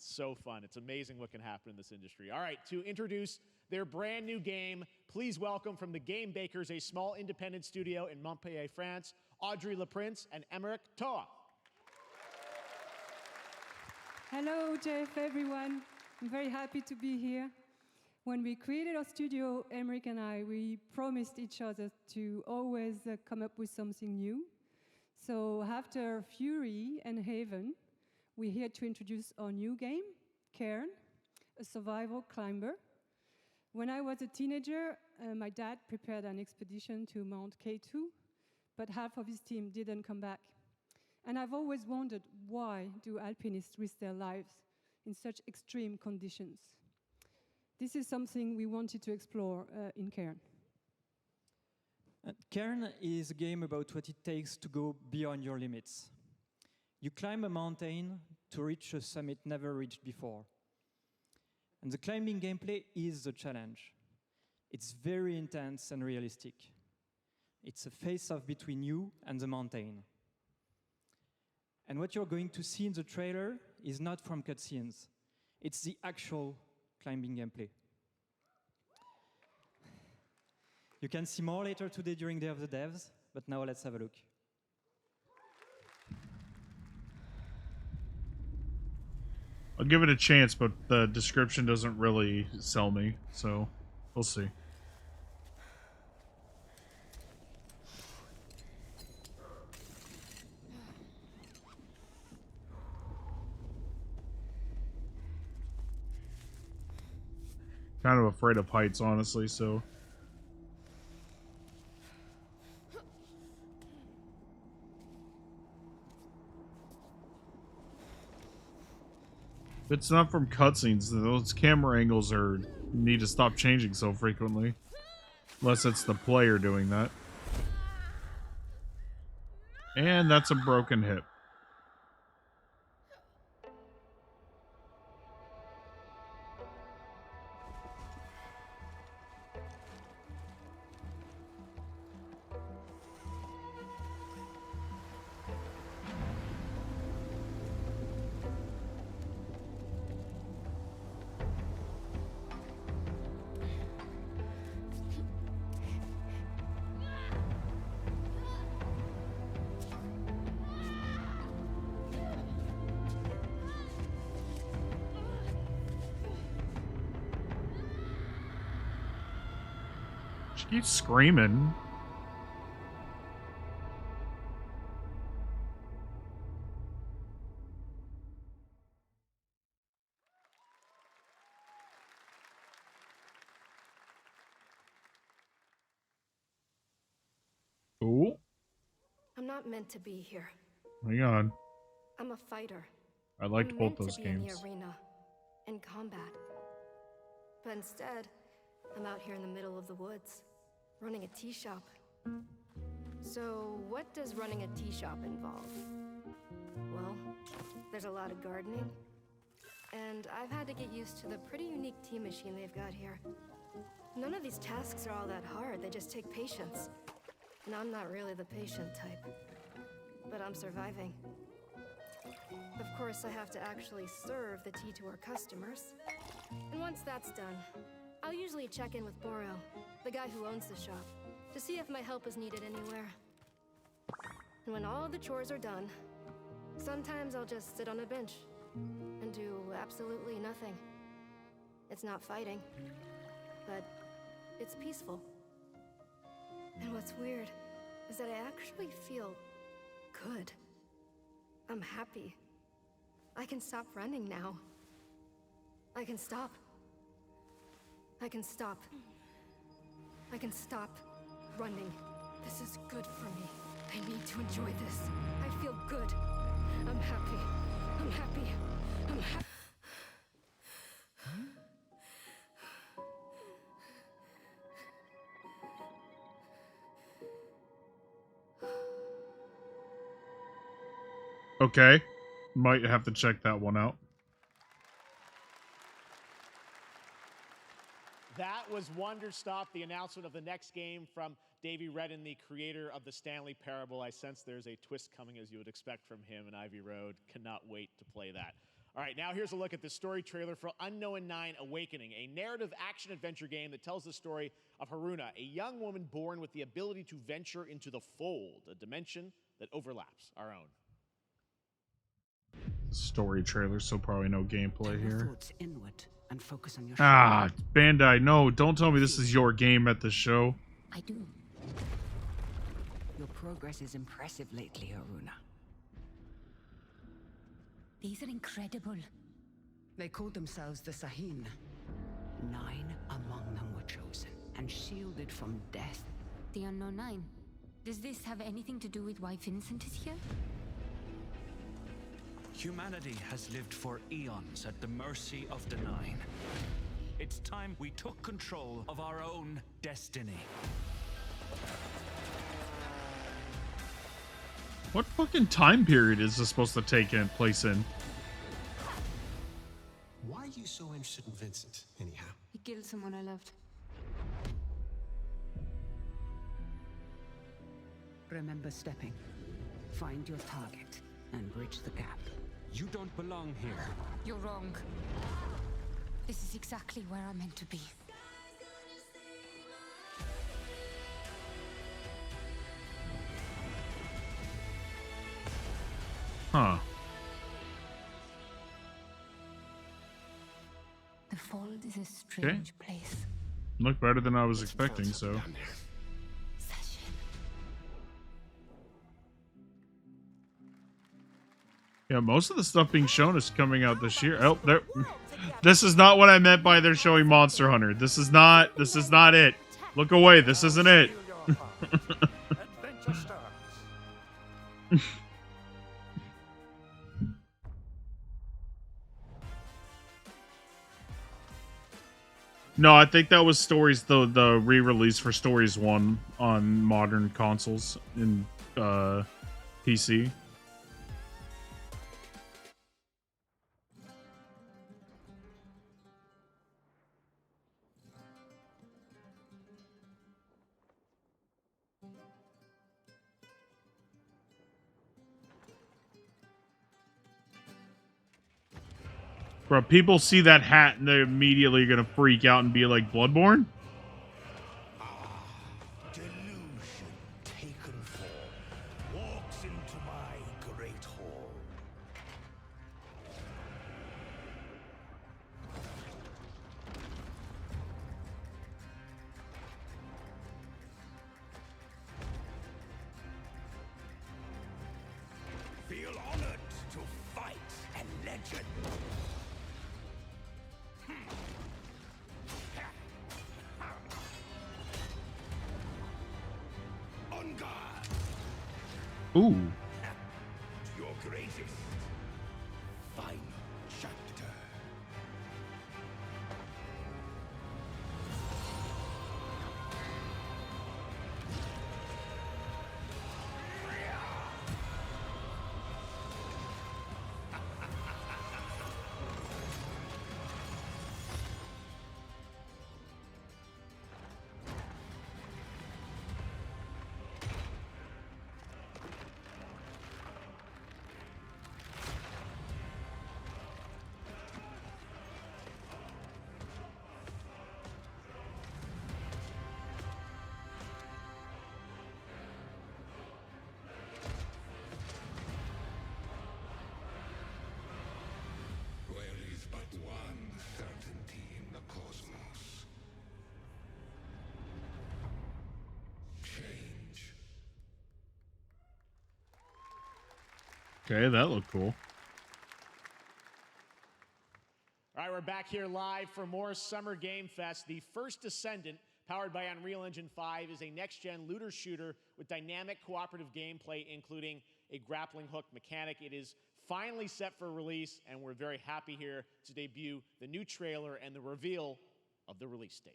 So fun. It's amazing what can happen in this industry. All right, to introduce their brand new game, please welcome from the Game Bakers, a small independent studio in Montpellier, France, Audrey Laprince and Emmerich Toa. Hello, Jeff, everyone. I'm very happy to be here. When we created our studio, Emmerich and I, we promised each other to always come up with something new. So after Fury and Haven, we're here to introduce our new game, Cairn, a survival climber. When I was a teenager, my dad prepared an expedition to Mount K2, but half of his team didn't come back. And I've always wondered, why do alpinists risk their lives in such extreme conditions? This is something we wanted to explore in Cairn. Cairn is a game about what it takes to go beyond your limits. You climb a mountain to reach a summit never reached before. And the climbing gameplay is the challenge. It's very intense and realistic. It's a face-off between you and the mountain. And what you're going to see in the trailer is not from cutscenes. It's the actual climbing gameplay. You can see more later today during Day of the Devs, but now let's have a look. I'll give it a chance, but the description doesn't really sell me, so we'll see. Kind of afraid of heights, honestly, so. If it's not from cutscenes, those camera angles need to stop changing so frequently. Unless it's the player doing that. And that's a broken hip. She keeps screaming. Ooh. I'm not meant to be here. Hang on. I'm a fighter. I liked I'm both meant those to be in games. the arena, in combat. But instead, I'm out here in the middle of the woods, running a tea shop. So, what does running a tea shop involve? Well, there's a lot of gardening, and I've had to get used to the pretty unique tea machine they've got here. None of these tasks are all that hard, they just take patience. And I'm not really the patient type, but I'm surviving. Of course, I have to actually serve the tea to our customers. And once that's done, I'll usually check in with Boro, the guy who owns the shop, to see if my help is needed anywhere. And when all the chores are done, Sometimes I'll just sit on a bench and do absolutely nothing. It's not fighting, but it's peaceful. And what's weird is that I actually feel good. I'm happy. I can stop running now. I can stop. I can stop. I can stop running. This is good for me. I need to enjoy this. I feel good. I'm happy. I'm happy. I'm happy. Okay. Might have to check that one out. That was Wonderstop, the announcement of the next game from Davey Redden, the creator of the Stanley Parable. I sense there's a twist coming, as you would expect from him in Ivy Road. Cannot wait to play that. All right, now here's a look at the story trailer for Unknown 9 Awakening, a narrative action-adventure game that tells the story of Haruna, a young woman born with the ability to venture into the fold, a dimension that overlaps our own. Story trailer, so probably no gameplay here. Thoughts inward and focus on your Bandai, no, don't tell me this is your game at the show. I do. Your progress is impressive lately, Haruna. These are incredible. They called themselves the Sahin. 9 among them were chosen and shielded from death. The Unknown 9. Does this have anything to do with why Vincent is here? Humanity has lived for eons at the mercy of the Nine. It's time we took control of our own destiny. What fucking time period is this supposed to take place in? Why are you so interested in Vincent, anyhow? He killed someone I loved. Remember stepping. Find your target and bridge the gap. You don't belong here. You're wrong. This is exactly where I'm meant to be. Huh. The Fold is a strange place. Looked better than I was expecting, so. Yeah, most of the stuff being shown is coming out this year. Oh, there. This is not what I meant by they're showing Monster Hunter. This is not it. Look away. This isn't it. No, I think that was Stories, the re-release for Stories 1 on modern consoles in PC. Bro, people see that hat and they're immediately gonna freak out and be like, Bloodborne? Delusion taken form walks into my great hall. Feel honored to fight a legend. On guard. Ooh. Your greatest final chapter. Okay, that looked cool. All right, we're back here live for more Summer Game Fest. The First Descendant, powered by Unreal Engine 5, is a next-gen looter shooter with dynamic cooperative gameplay, including a grappling hook mechanic. It is finally set for release, and we're very happy here to debut the new trailer and the reveal of the release date.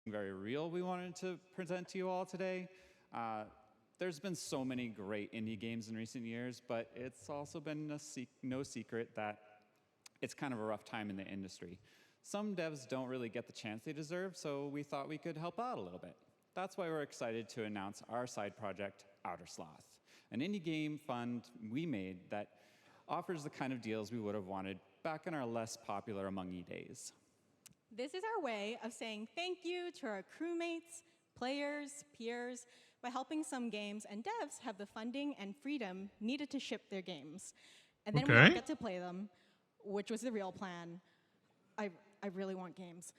Very real we wanted to present to you all today. There's been so many great indie games in recent years, but it's also been no secret that it's kind of a rough time in the industry. Some devs don't really get the chance they deserve, so we thought we could help out a little bit. That's why we're excited to announce our side project, Outer Sloth, an indie game fund we made that offers the kind of deals we would have wanted back in our less popular Among Ye days. This is our way of saying thank you to our crewmates, players, peers, by helping some games and devs have the funding and freedom needed to ship their games. And then we all get to play them, which was the real plan. I really want games.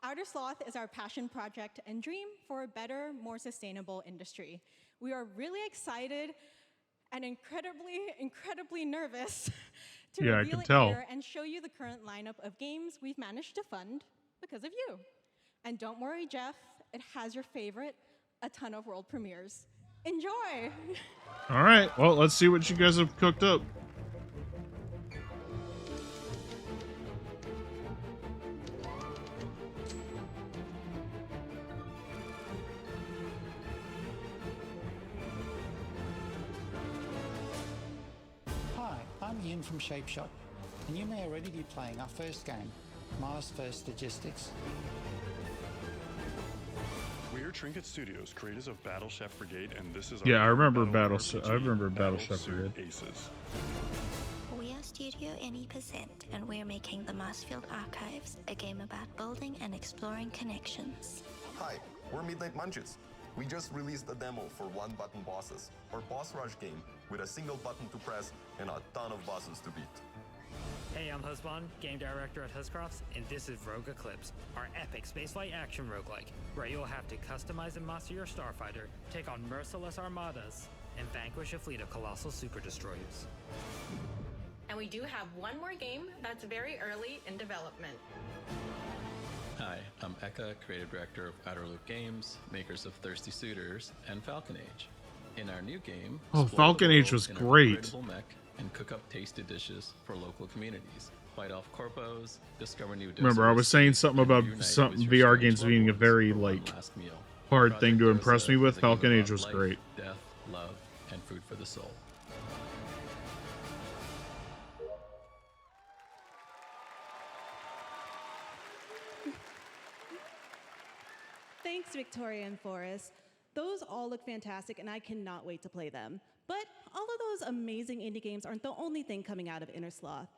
Outer Sloth is our passion project and dream for a better, more sustainable industry. We are really excited and incredibly nervous to reveal it here and show you the current lineup of games we've managed to fund because of you. And don't worry, Jeff, it has your favorite, a ton of world premieres. Enjoy! All right, well, let's see what you guys have cooked up. Hi, I'm Ian from ShapeShot, and you may already be playing our first game, Mars First Logistics. We're Trinket Studios, creators of Battle Chef Brigade, and this is Yeah, I our remember Battle I remember Battle Chef Suit Brigade. Aces. We are Studio NE%, and we're making the Marsfield Archives, a game about building and exploring connections. Hi, we're Midnight Munches. We just released a demo for one-button bosses, our boss rush game with a single button to press and a ton of bosses to beat. Hey, I'm Husband, game director at Huscrofts, and this is Rogue Eclipse, our epic spaceflight action roguelike, where you'll have to customize and master your starfighter, take on merciless armadas, and vanquish a fleet of colossal super destroyers. And we do have one more game that's very early in development. Hi, I'm Eka, creative director of Outer Loop Games, makers of Thirsty Suitors and Falcon Age. In our new game, Oh, explore Falcon the Age world was in a great. upgradable mech and cook up tasty dishes for local communities. Fight off corpos, discover new Remember, I was saying something about reunite some with your VR strange games loved being a ones very for one like last meal. hard thing to Project impress Rosa me with. is a game Falcon Age about was life, great. Death, love, and food for the soul. Thanks, Victoria and Forrest. Those all look fantastic, and I cannot wait to play them. But all of those amazing indie games aren't the only thing coming out of Inner Sloth.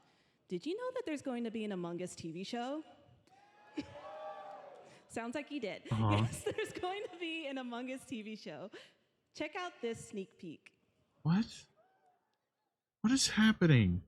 Did you know that there's going to be an Among Us TV show? Sounds like you did. Yes, there's going to be an Among Us TV show. Check out this sneak peek. What? What is happening?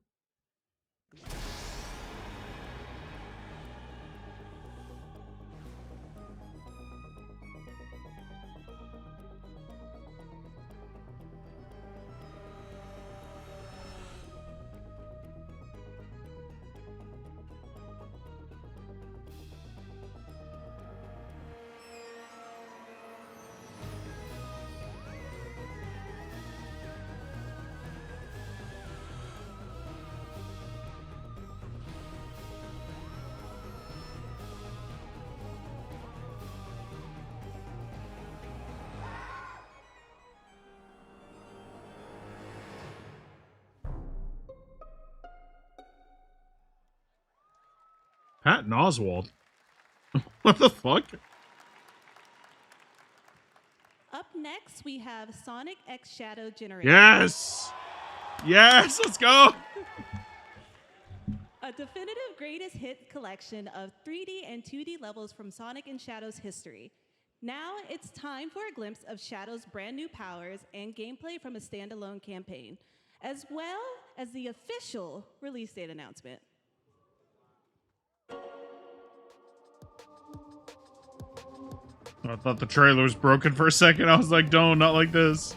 Patton Oswalt. What the fuck? Up next, we have Sonic X Shadow Generation. Yes! Yes, let's go! A definitive greatest hit collection of 3D and 2D levels from Sonic and Shadow's history. Now it's time for a glimpse of Shadow's brand new powers and gameplay from a standalone campaign, as well as the official release date announcement. I thought the trailer was broken for a second. I was like, don't, not like this.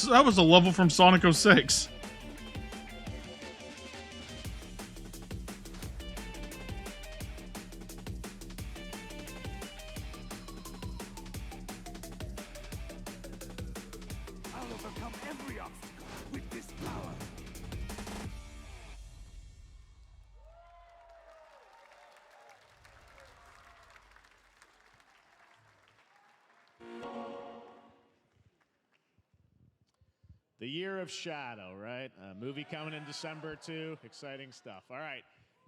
That was a level from Sonic 06. I'll overcome every obstacle with this power. The Year of Shadow, right? A movie coming in December, too. Exciting stuff. All right.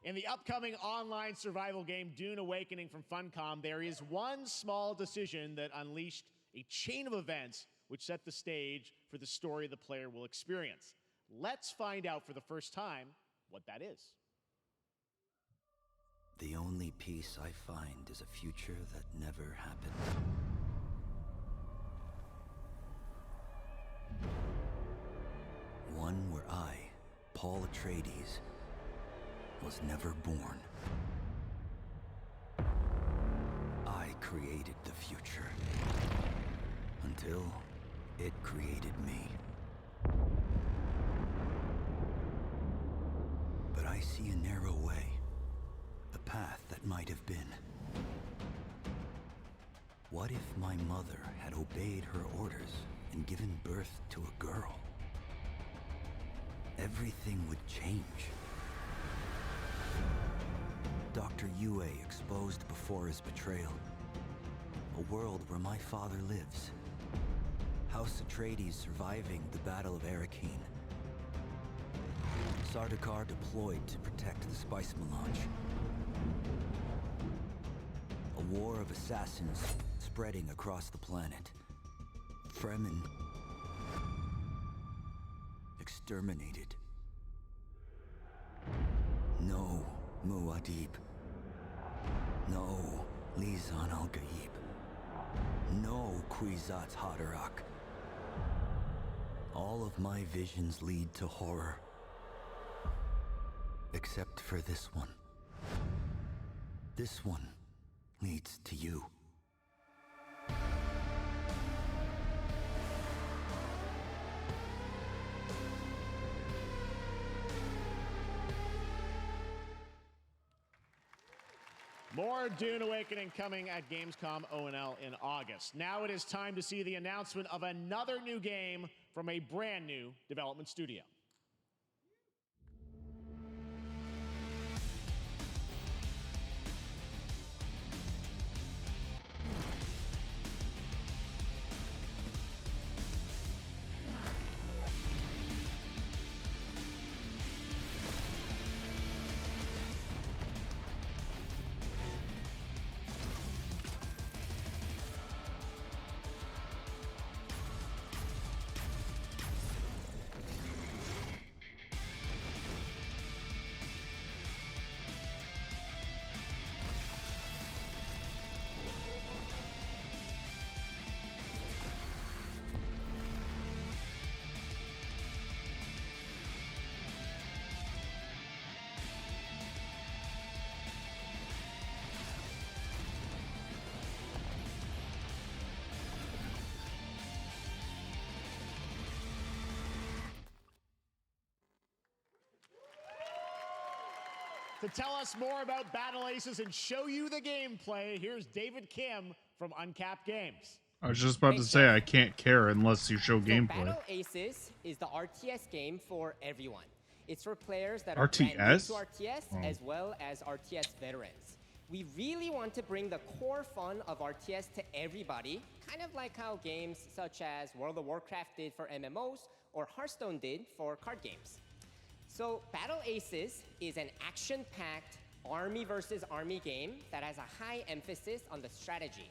In the upcoming online survival game, Dune Awakening from Funcom, there is one small decision that unleashed a chain of events which set the stage for the story the player will experience. Let's find out for the first time what that is. The only peace I find is a future that never happened. One where I, Paul Atreides, was never born. I created the future until it created me. I see a narrow way. A path that might have been. What if my mother had obeyed her orders and given birth to a girl? Everything would change. Dr. Yue exposed before his betrayal. A world where my father lives. House Atreides surviving the Battle of Arrakeen. Sardaukar deployed to protect the spice melange. A war of assassins spreading across the planet. Fremen exterminated. No Muad'Dib. No Lisan al-Gaib. No Kwisatz Haderach. All of my visions lead to horror. Except for this one. This one leads to you. More Dune Awakening coming at Gamescom ONL in August. Now it is time to see the announcement of another new game from a brand new development studio. To tell us more about Battle Aces and show you the gameplay, here's David Kim from Uncapped Games. I was just about to say I can't care unless you show gameplay. Battle Aces is the RTS game for everyone. It's for players that are brand new RTS? to RTS as well as RTS veterans. We really want to bring the core fun of RTS to everybody, kind of like how games such as World of Warcraft did for MMOs or Hearthstone did for card games. So Battle Aces is an action-packed army versus army game that has a high emphasis on the strategy.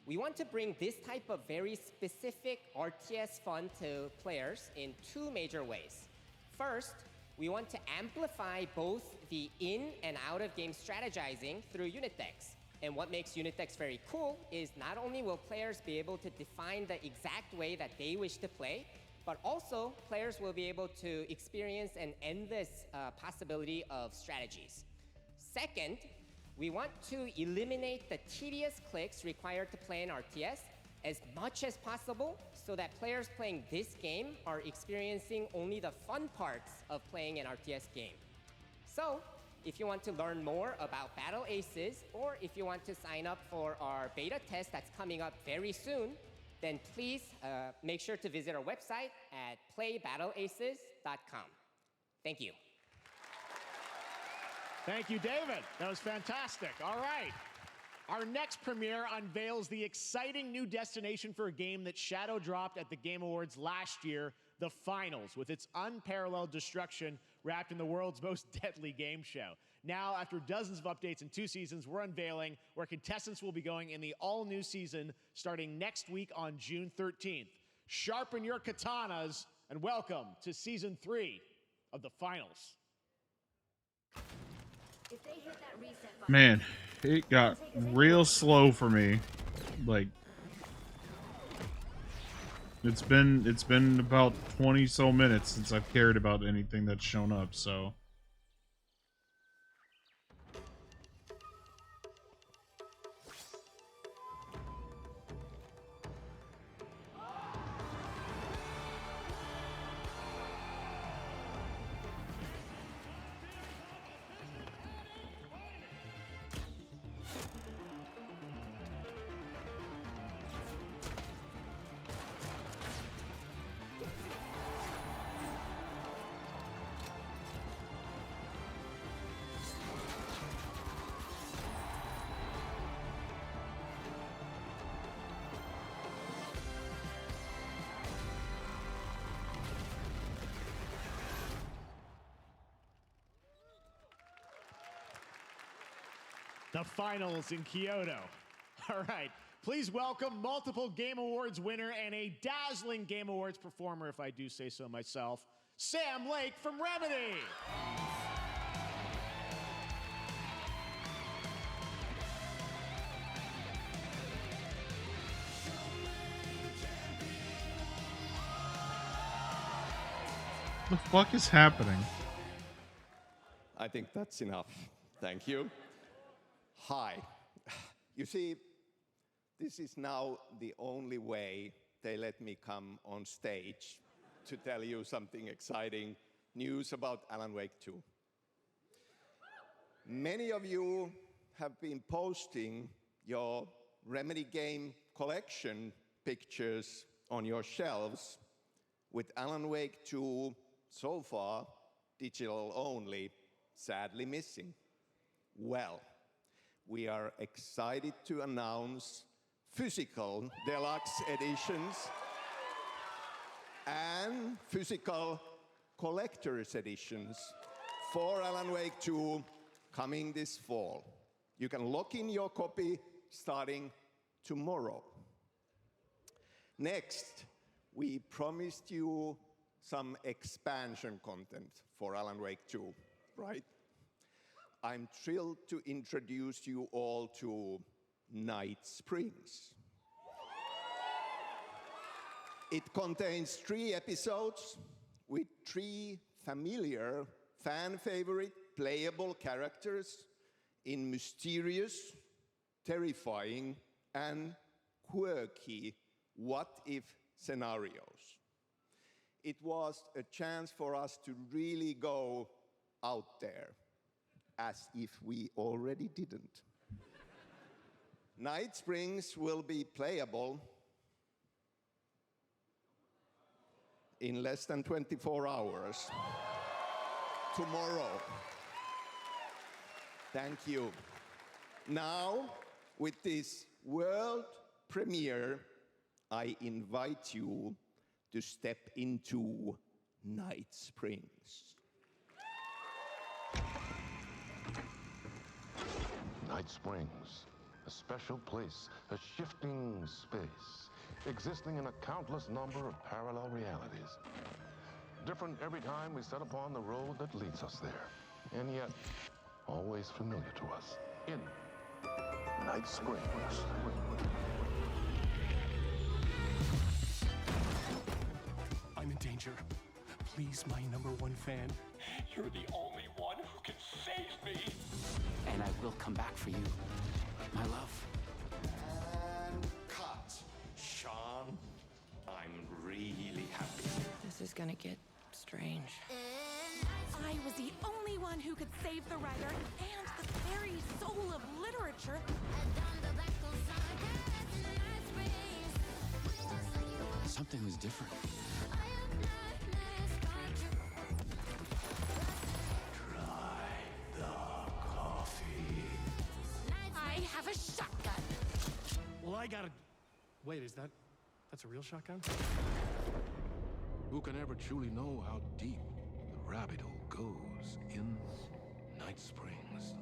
We want to bring this type of very specific RTS fun to players in two major ways. First, we want to amplify both the in and out of game strategizing through unit decks. And what makes unit decks very cool is not only will players be able to define the exact way that they wish to play, but also players will be able to experience an endless possibility of strategies. Second, we want to eliminate the tedious clicks required to play an RTS as much as possible so that players playing this game are experiencing only the fun parts of playing an RTS game. So, if you want to learn more about Battle Aces, or if you want to sign up for our beta test that's coming up very soon, then please make sure to visit our website at playbattleaces.com. Thank you. Thank you, David. That was fantastic. All right. Our next premiere unveils the exciting new destination for a game that shadow dropped at the Game Awards last year, the Finals, with its unparalleled destruction wrapped in the world's most deadly game show. Now, after dozens of updates in 2 seasons, we're unveiling where contestants will be going in the all-new season starting next week on June 13th. Sharpen your katanas and welcome to Season 3 of the Finals. Man, it got real slow for me. Like, it's been about 20 so minutes since I've cared about anything that's shown up, so. The finals in Kyoto. All right. Please welcome multiple Game Awards winner and a dazzling Game Awards performer, if I do say so myself, Sam Lake from Remedy. The fuck is happening? I think that's enough. Thank you. Hi. You see, this is now the only way they let me come on stage to tell you something exciting news about Alan Wake 2. Many of you have been posting your Remedy game collection pictures on your shelves with Alan Wake 2 so far digital only, sadly missing. Well, we are excited to announce physical deluxe editions and physical collector's editions for Alan Wake 2 coming this fall. You can lock in your copy starting tomorrow. Next, we promised you some expansion content for Alan Wake 2, right? I'm thrilled to introduce you all to Night Springs. It contains 3 episodes with 3 familiar, fan-favorite, playable characters in mysterious, terrifying, and quirky what-if scenarios. It was a chance for us to really go out there, as if we already didn't. Night Springs will be playable in less than 24 hours. Tomorrow. Thank you. Now, with this world premiere, I invite you to step into Night Springs. Night Springs, a special place, a shifting space, existing in a countless number of parallel realities. Different every time we set upon the road that leads us there, and yet always familiar to us in Night Springs. I'm in danger. Please, my #1 fan. You're the only one who can save me. And I will come back for you, my love. And cut. Sean, I'm really happy. This is gonna get strange. I was the only one who could save the writer and the very soul of literature. Something was different. I have a shotgun. Well, I gotta... Wait, that's a real shotgun? Who can ever truly know how deep the rabbit hole goes in Night Springs?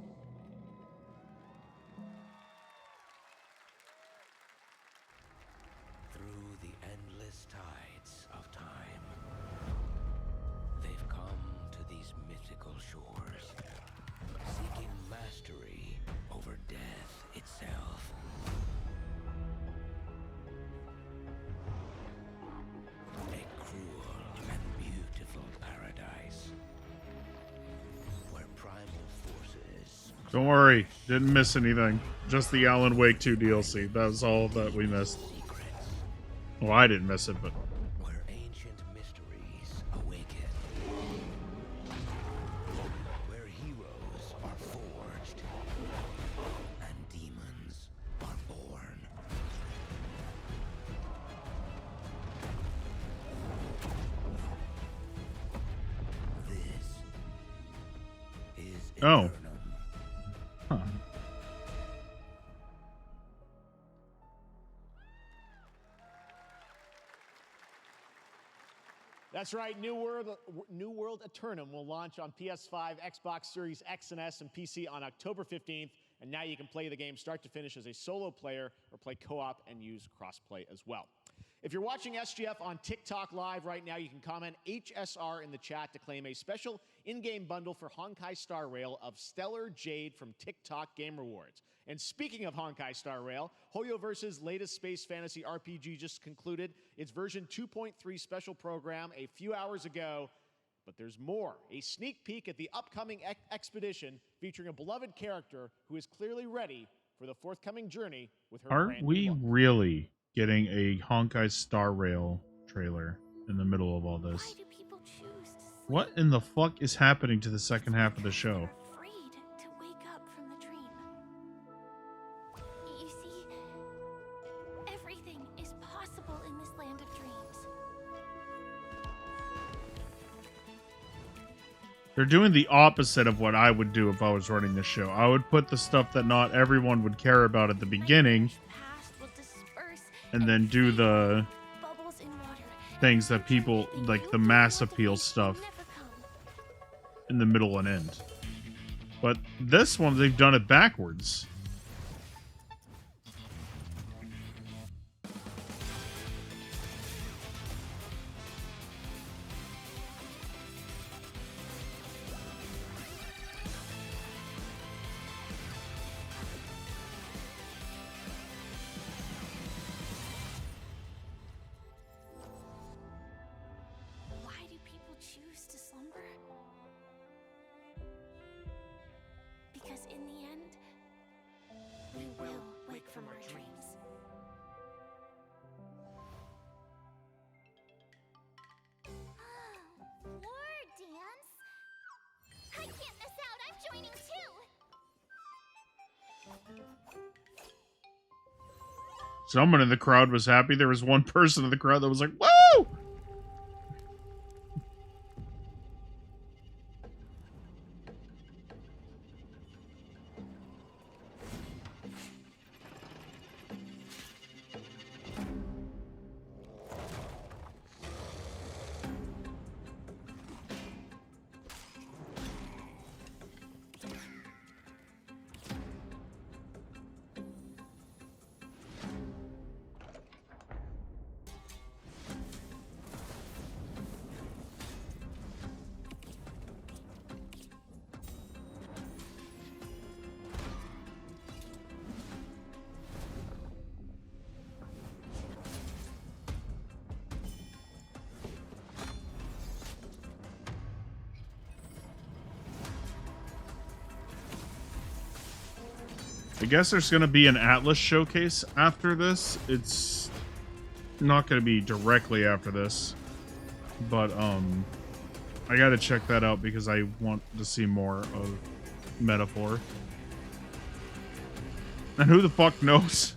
Through the endless tides of time, they've come to these mythical shores, seeking mastery over death itself. A cruel and beautiful paradise, where primal forces... Don't worry, didn't miss anything. Just the Alan Wake 2 DLC. That was all that we missed. Well, I didn't miss it, but... where ancient mysteries awaken, where heroes are forged, and demons are born. This is Oh. Huh. That's right. New World Eternum will launch on PS5, Xbox Series X and S, and PC on October 15th. And now you can play the game start to finish as a solo player or play co-op and use crossplay as well. If you're watching SGF on TikTok Live right now, you can comment HSR in the chat to claim a special in-game bundle for Honkai Star Rail of Stellar Jade from TikTok Game Rewards. And speaking of Honkai Star Rail, Hoyoverse's latest space fantasy RPG just concluded its version 2.3 special program a few hours ago. But there's more. A sneak peek at the upcoming expedition featuring a beloved character who is clearly ready for the forthcoming journey with her Aren't brand we new look. really getting a Honkai Star Rail trailer in the middle of all this? What in the fuck is happening to the second half of the show? Afraid to wake up from the dream. You see, everything is possible in this land of dreams. They're doing the opposite of what I would do if I was running the show. I would put the stuff that not everyone would care about at the beginning, and then do the things that people, like the mass appeal stuff, in the middle and end. But this one, they've done it backwards. Why do people choose to slumber? Because in the end, we will wake from our dreams. War dance? I can't miss out. I'm joining too. Someone in the crowd was happy. There was one person in the crowd that was like, "Woo!" I guess there's going to be an Atlas showcase after this. It's not going to be directly after this, but I got to check that out because I want to see more of Metaphor. And who the fuck knows?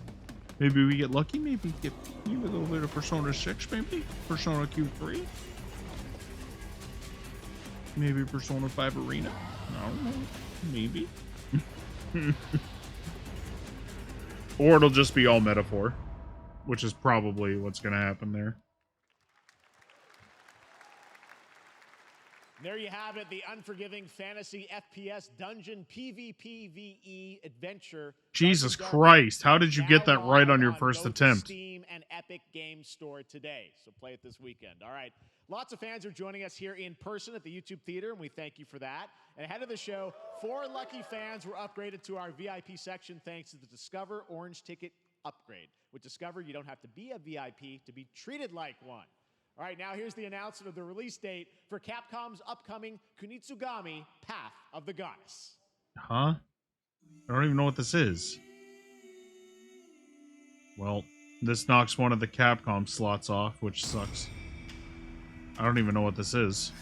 Maybe we get lucky. Maybe get a little bit of Persona 6. Maybe Persona Q3. Maybe Persona 5 Arena. I don't know. Maybe. Or it'll just be all Metaphor, which is probably what's going to happen there. There you have it, the unforgiving fantasy FPS dungeon PvPvE adventure. Jesus Christ, how did you get that right on your first both attempt? Steam and Epic Games Store today, so play it this weekend. All right, lots of fans are joining us here in person at the YouTube Theater, and we thank you for that. And ahead of the show, 4 lucky fans were upgraded to our VIP section thanks to the Discover Orange Ticket upgrade. With Discover, you don't have to be a VIP to be treated like one. All right, now here's the announcement of the release date for Capcom's upcoming Kunitsugami Path of the Goddess. Huh? I don't even know what this is. Well, this knocks one of the Capcom slots off, which sucks. I don't even know what this is.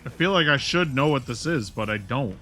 I feel like I should know what this is, but I don't.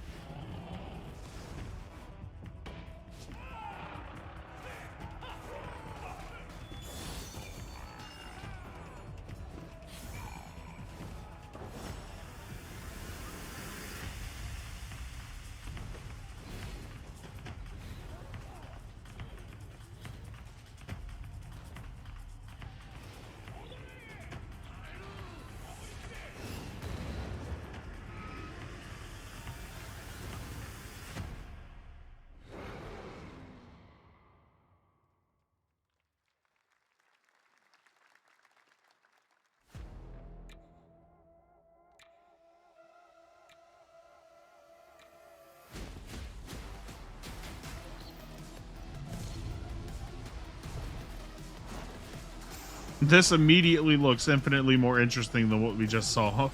This immediately looks infinitely more interesting than what we just saw.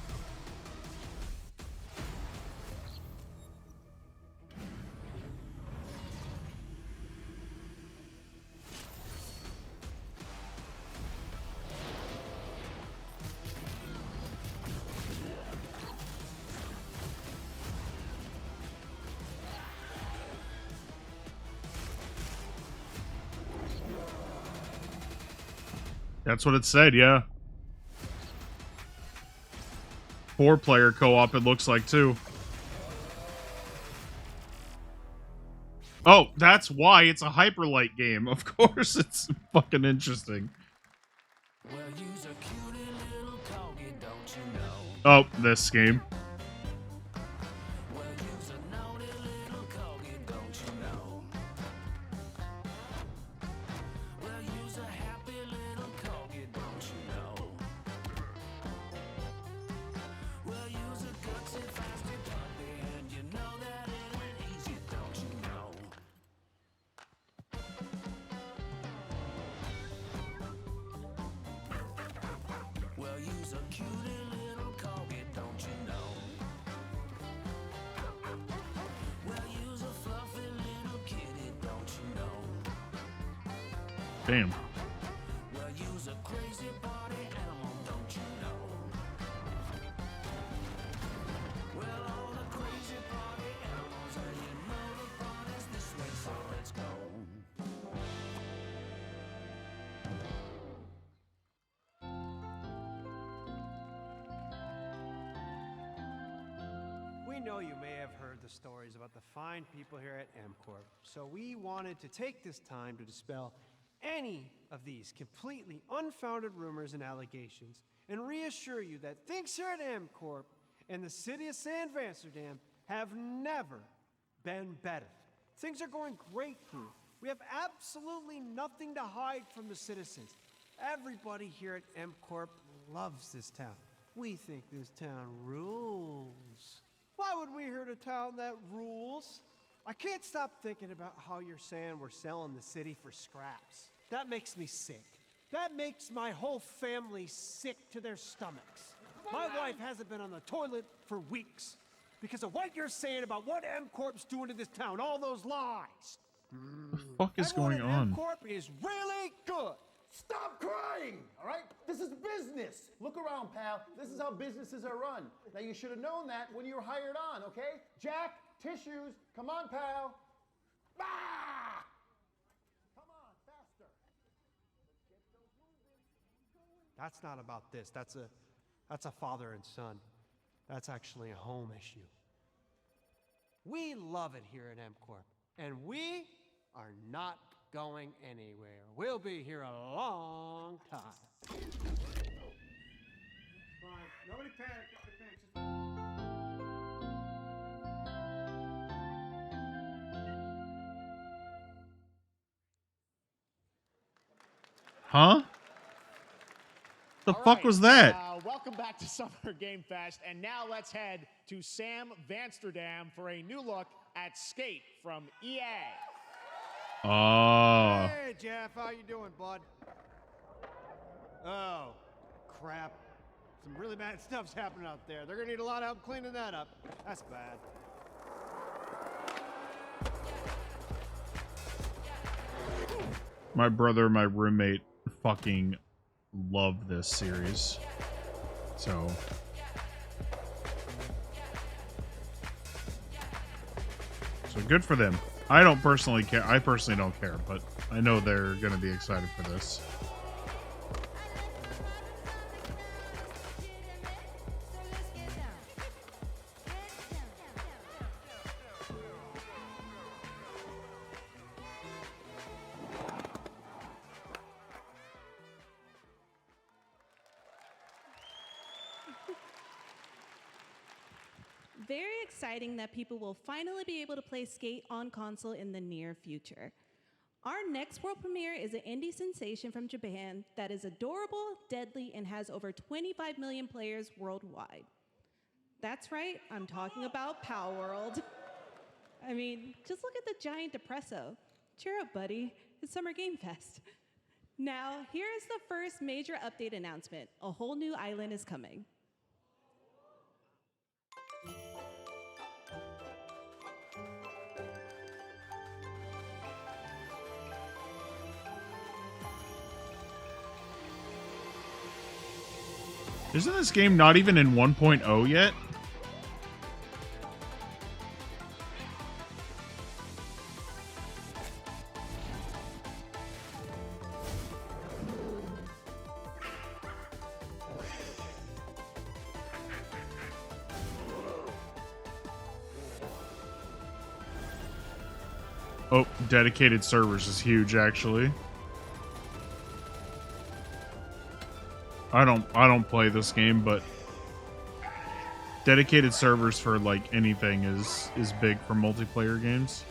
That's what it said, yeah. 4-player co-op, it looks like, too. Oh, that's why it's a Hyperlight game. Of course, it's fucking interesting. Oh, this game. Damn. We know you may have heard the stories about the fine people here at MCorp, so we wanted to take this time to dispel any of these completely unfounded rumors and allegations and reassure you that things here at MCorp and the city of San Vansterdam have never been better. Things are going great here. We have absolutely nothing to hide from the citizens. Everybody here at MCorp loves this town. We think this town rules. Why would we here at a town that rules? I can't stop thinking about how you're saying we're selling the city for scraps. That makes me sick. That makes my whole family sick to their stomachs. My wife hasn't been on the toilet for weeks because of what you're saying about what MCorp's doing to this town, all those lies. What the fuck is going on? MCorp is really good. Stop crying, all right? This is business. Look around, pal. This is how businesses are run. Now, you should have known that when you were hired on, okay? Jack, tissues. Come on, pal. Ah! Come on, faster. That's not about this. That's a father and son. That's actually a home issue. We love it here at MCorp, and we are not going anywhere. We'll be here a long time. Fine. Nobody panic. Huh? The fuck was that? Welcome back to Summer Game Fest, and now let's head to Sam Vansterdam for a new look at Skate from EA. Oh. Hey, Jeff, how you doing, bud? Oh, crap. Some really bad stuff's happening out there. They're gonna need a lot of help cleaning that up. That's bad. My brother and my roommate fucking love this series. So good for them. I don't personally care. I personally don't care, but I know they're going to be excited for this. Very exciting that people will finally be able to play Skate on console in the near future. Our next world premiere is an indie sensation from Japan that is adorable, deadly, and has over 25 million players worldwide. That's right, I'm talking about Palworld. I mean, just look at the giant depresso. Cheer up, buddy. It's Summer Game Fest. Now, here is the first major update announcement. A whole new island is coming. Isn't this game not even in 1.0 yet? Oh, dedicated servers is huge, actually. I don't play this game, but dedicated servers for like anything is big for multiplayer games.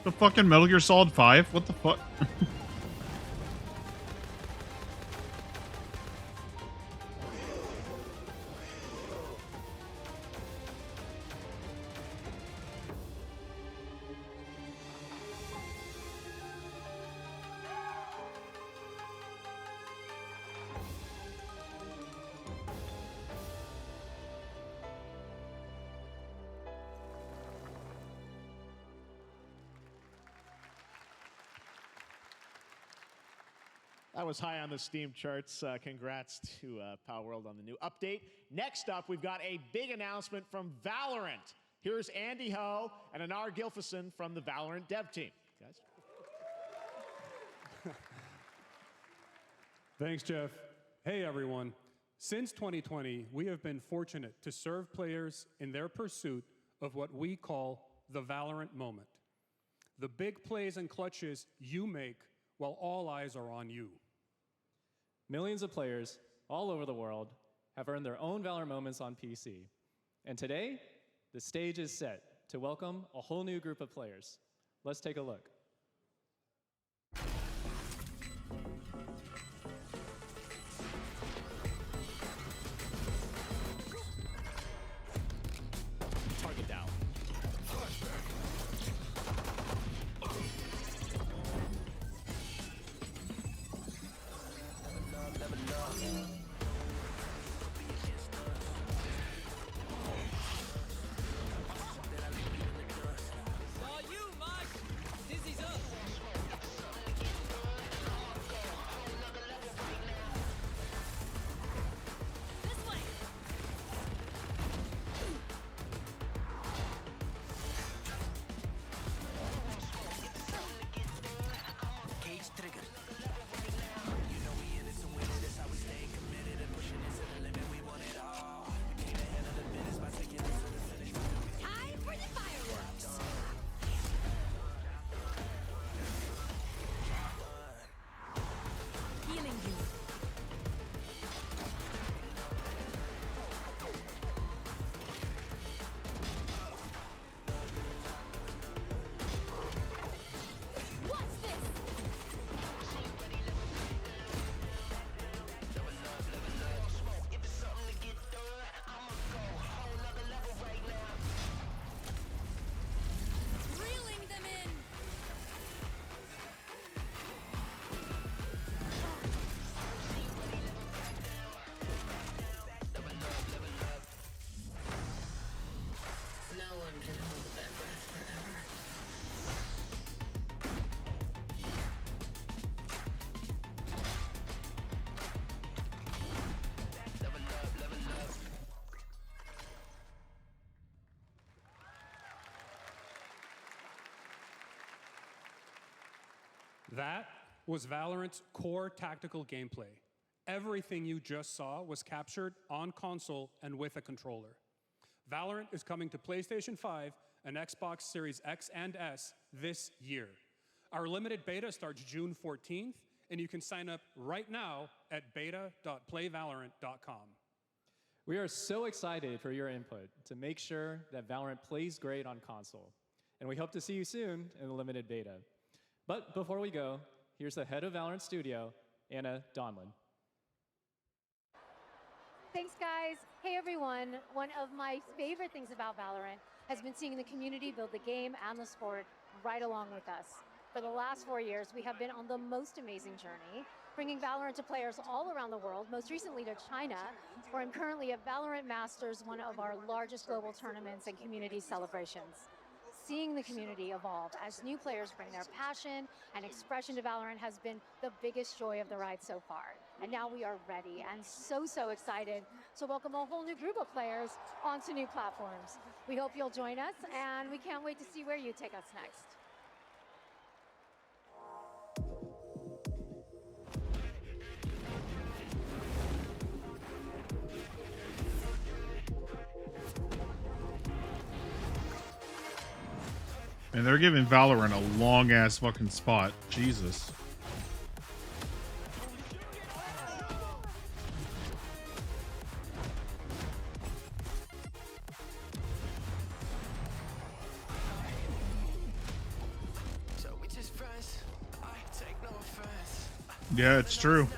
The fucking Metal Gear Solid 5? What the fuck? That was high on the Steam charts. Congrats to Palworld on the new update. Next up, we've got a big announcement from Valorant. Here's Andy Ho and Anar Gilfison from the Valorant dev team. Guys. Thanks, Jeff. Hey, everyone. Since 2020, we have been fortunate to serve players in their pursuit of what we call the Valorant moment. The big plays and clutches you make while all eyes are on you. Millions of players all over the world have earned their own Valorant moments on PC. And today, the stage is set to welcome a whole new group of players. Let's take a look. Target down. That was Valorant's core tactical gameplay. Everything you just saw was captured on console and with a controller. Valorant is coming to PlayStation 5 and Xbox Series X and S this year. Our limited beta starts June 14th, and you can sign up right now at beta.playvalorant.com. We are so excited for your input to make sure that Valorant plays great on console. And we hope to see you soon in the limited beta. But before we go, here's the head of Valorant Studio, Anna Donlin. Thanks, guys. Hey, everyone. One of my favorite things about Valorant has been seeing the community build the game and the sport right along with us. For the last 4 years, we have been on the most amazing journey, bringing Valorant to players all around the world, most recently to China, where I'm currently at Valorant Masters, one of our largest global tournaments and community celebrations. Seeing the community evolve as new players bring their passion and expression to Valorant has been the biggest joy of the ride so far. And now we are ready and so excited to welcome a whole new group of players onto new platforms. We hope you'll join us, and we can't wait to see where you take us next. And they're giving Valorant a long ass fucking spot. Jesus. Yeah, it's true.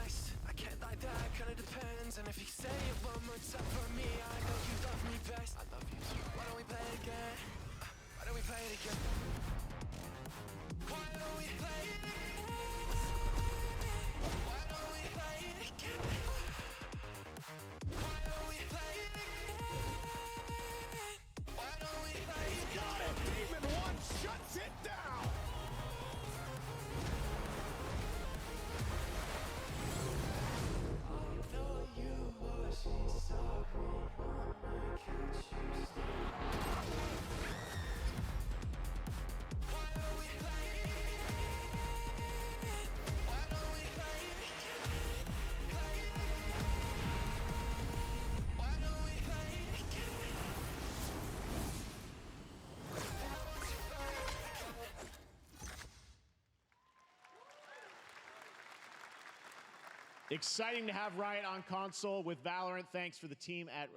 Exciting to have Riot on console with Valorant. Thanks to the team at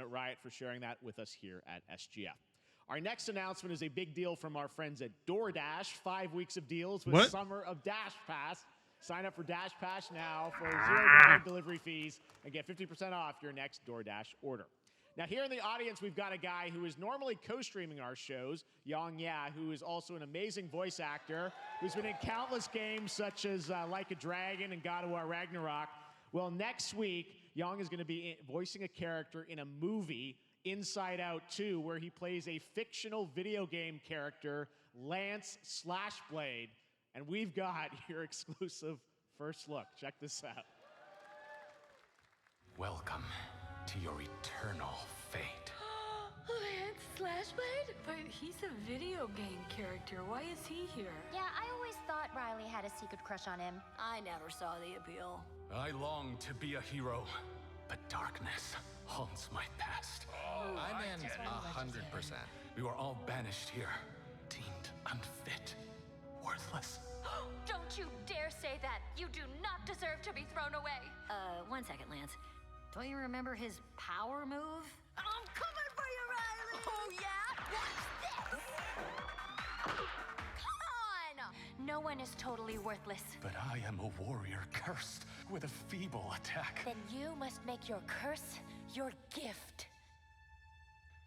Riot for sharing that with us here at SGF. Our next announcement is a big deal from our friends at DoorDash. 5 weeks of deals with Summer of Dash Pass. Sign up for Dash Pass now for $0 delivery fees and get 50% off your next DoorDash order. Now, here in the audience, we've got a guy who is normally co-streaming our shows, Yang Ya, who is also an amazing voice actor, who's been in countless games such as Like a Dragon and God of War Ragnarok. Well, next week, Yang is going to be voicing a character in a movie, Inside Out 2, where he plays a fictional video game character, Lance Slashblade. And we've got your exclusive first look. Check this out. Welcome to your eternal fate. Lance Slashblade? But he's a video game character. Why is he here? Yeah, I always thought Riley had a secret crush on him. I never saw the appeal. I long to be a hero, but darkness haunts my past. I'm in 100%. We were all banished here, deemed unfit, worthless. Don't you dare say that! You do not deserve to be thrown away! 1 second, Lance. Don't you remember his power move? I'm coming for you, Riley! Oh, yeah? Watch this! Come on! No one is totally worthless. But I am a warrior cursed with a feeble attack. Then you must make your curse your gift.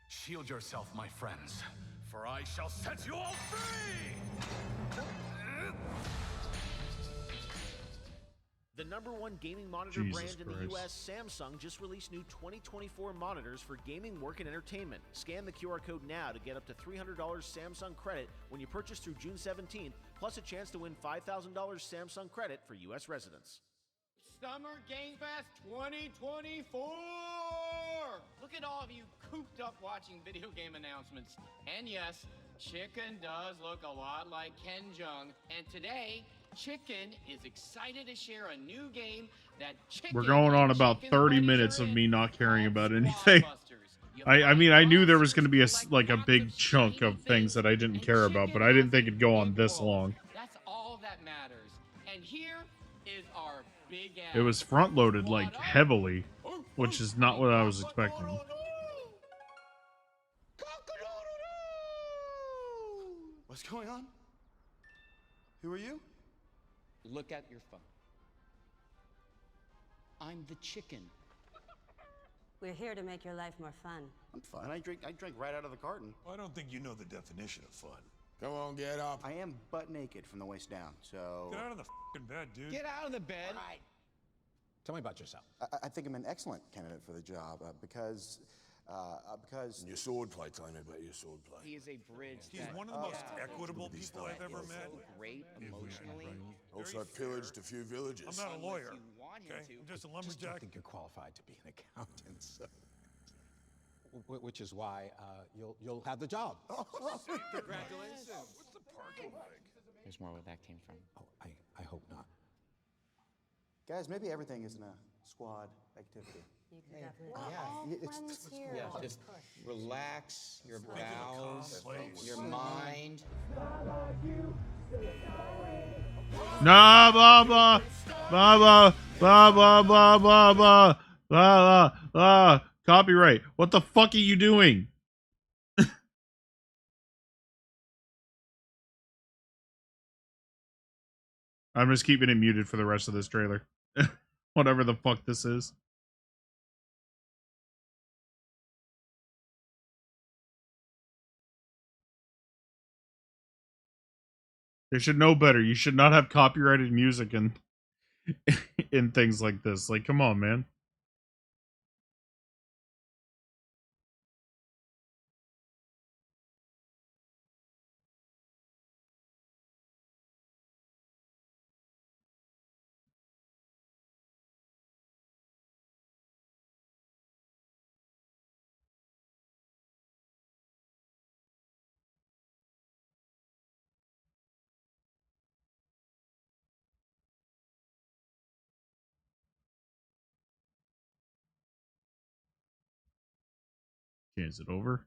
Shield yourself, my friends, for I shall set you all free! The #1 gaming monitor brand in the US, Samsung, just released new 2024 monitors for gaming, work, and entertainment. Scan the QR code now to get up to $300 Samsung credit when you purchase through June 17th, plus a chance to win $5,000 Samsung credit for US residents. Summer Game Fest 2024! Look at all of you cooped up watching video game announcements. And yes, Chicken does look a lot like Ken Jeong. And today, Chicken is excited to share a new game that Chicken... We're going on about 30 minutes of me not caring about anything. I mean, I knew there was going to be a big chunk of things that I didn't care about, but I didn't think it'd go on this long. That's all that matters. And here is our big ad. It was front-loaded, like, heavily, which is not what I was expecting. What's going on? Who are you? Look at your phone. I'm the chicken. We're here to make your life more fun. I'm fine. I drink right out of the carton. I don't think you know the definition of fun. Come on, get up. I am butt naked from the waist down, so... Get out of the f***ing bed, dude. Get out of the bed. All right. Tell me about yourself. I think I'm an excellent candidate for the job because... And your swordplay, tell me about your swordplay. He is a bridge. He's one of the most equitable people I've ever met. Great emotionally. Also pillaged a few villages. I'm not a lawyer. Okay, I'm just a I lumberjack. don't think you're qualified to be an accountant, so. Which is why you'll have the job. Congratulations. What's the parking like? There's more where that came from. Oh, I hope not. Guys, maybe everything isn't a squad activity. Yeah, just relax your bowels, your mind. Nah, blah blah blah blah blah blah blah blah blah blah blah. Copyright. What the fuck are you doing? I'm just keeping it muted for the rest of this trailer. Whatever the fuck this is. They should know better. You should not have copyrighted music in in things like this. Like, come on, man. Okay, is it over?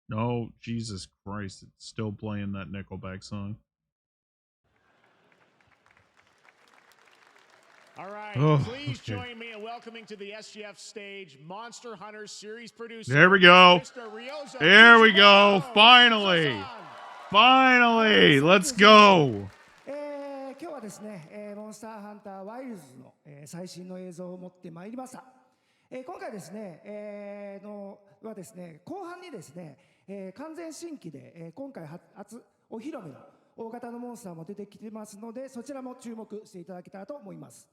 No, Jesus Christ, it's still playing that Nickelback song. All right, Oh, please okay. join me in welcoming to the SGF stage Monster Hunter series producer. There we go. Mr. Ryozo There we go. Tsuchimoto. Finally. Finally. Let's go. 今日はですね、モンスターハンターワイルズの、最新の映像を持ってまいりました。今回ですね、はですね、後半にですね、完全新規で、今回初お披露目の大型のモンスターも出てきてますので、そちらも注目していただけたらと思います。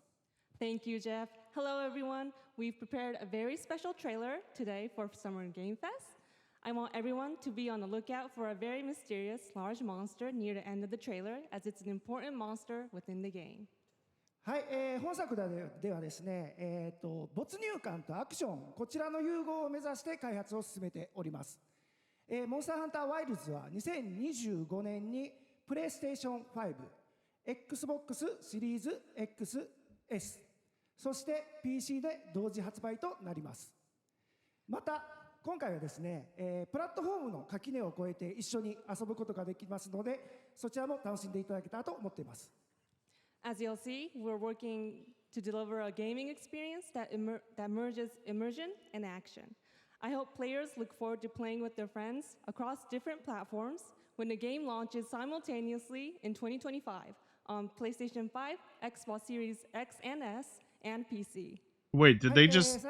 Thank you, Jeff. Hello, everyone. We've prepared a very special trailer today for Summer Game Fest. I want everyone to be on the lookout for a very mysterious large monster near the end of the trailer, as it's an important monster within the game. はい、本作ではですね、没入感とアクション、こちらの融合を目指して開発を進めております。モンスターハンターワイルズは2025年にプレイステーション5、Xbox シリーズ XS、そして PC で同時発売となります。また今回はですね、プラットフォームの垣根を越えて一緒に遊ぶことができますので、そちらも楽しんでいただけたらと思っています。As you'll see, we're working to deliver a gaming experience that merges immersion and action. I hope players look forward to playing with their friends across different platforms when the game launches simultaneously in 2025 on PlayStation 5, Xbox Series X and S, and PC. Wait, did they just